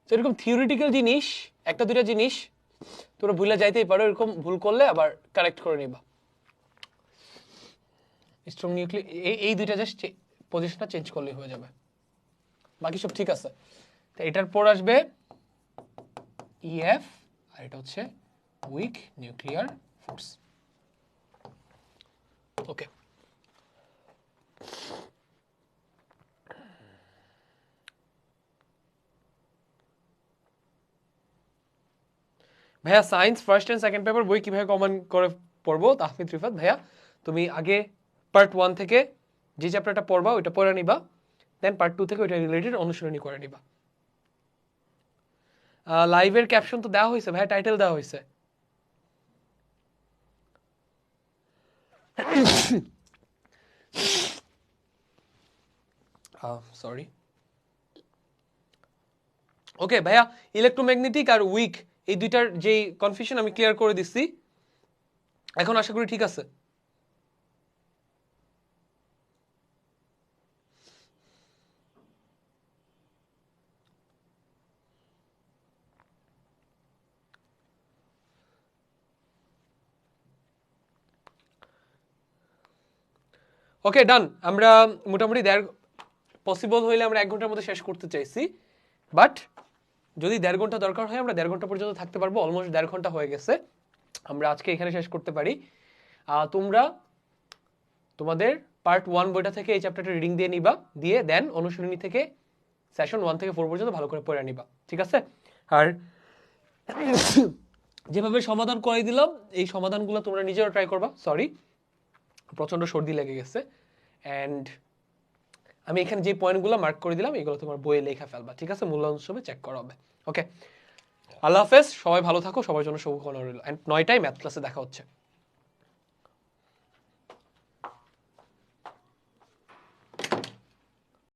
তো এরকম থিওরিটিক্যাল জিনিস একটা দুইটা জিনিস তোমরা ভুলে যাইতেই পারো, এরকম ভুল করলে আবার কারেক্ট করে নিবা। স্ট্রং নিউক্লিয়ার এই দুইটা জাস্ট পজিশনটা চেঞ্জ করলেই হয়ে যাবে, বাকি সব ঠিক আছে। তো এটার পর আসবে ইএফ, আর এটা হচ্ছে উইক নিউক্লিয়ার ফোর্স। ওকে, ভাইয়া science first and second paper বই কিভাবে কমন করে পড়বো? তাহমিদ রিফাত ভাইয়া, তুমি আগে পার্ট 1 থেকে যে চ্যাপ্টারটা পড়বা ওইটা পড়ে নিবা, দেন পার্ট 2 থেকে ওইটা রিলেটেড অনুশীলনী করে নিবা। লাইভের ক্যাপশন তো দেওয়া হয়েছে ভাইয়া, টাইটেল দেওয়া হয়েছে। সরি। ওকে ভাইয়া, ইলেকট্রোম্যাগনেটিক আর উইক এই দুইটার যে কনফিউশন আমি ক্লিয়ার করে দিচ্ছি, এখন আশা করি ঠিক আছে। ওকে ডান, আমরা মোটামুটি পসিবল হইলে আমরা 1 ঘন্টার মধ্যে শেষ করতে চাইছি, বাট যদি 1.5 ঘন্টা দরকার হয় আমরা 1.5 ঘন্টা পর্যন্ত থাকতে পারবো। অলমোস্ট 1.5 ঘন্টা হয়ে গেছে, আমরা আজকে এখানে শেষ করতে পারি। তোমরা তোমাদের পার্ট 1 বইটা থেকে এই চ্যাপ্টারটা রিডিং দিয়ে নিবা, দিয়ে দেন অনুশীলনী থেকে সেশন 1 থেকে 4 পর্যন্ত ভালো করে পড়ে নিবা, ঠিক আছে? আর যেভাবে সমাধান করে দিলাম এই সমাধানগুলো তোমরা নিজেরা ট্রাই করবা। সরি, প্রচন্ড সর্দি লেগে গেছে, অ্যান্ড আমি এখানে যে পয়েন্টগুলো মার্ক করে দিলাম এগুলো তোমার বইয়ে লেখা ফেলবা, ঠিক আছে? মূল্যায়ন হিসেবে চেক করা হবে। ওকে, আল্লাহ হাফেজ, সবাই ভালো থাকো, সবার জন্য শুভকামনা রইল, অ্যান্ড 9টায় ম্যাথ ক্লাসে দেখা হচ্ছে।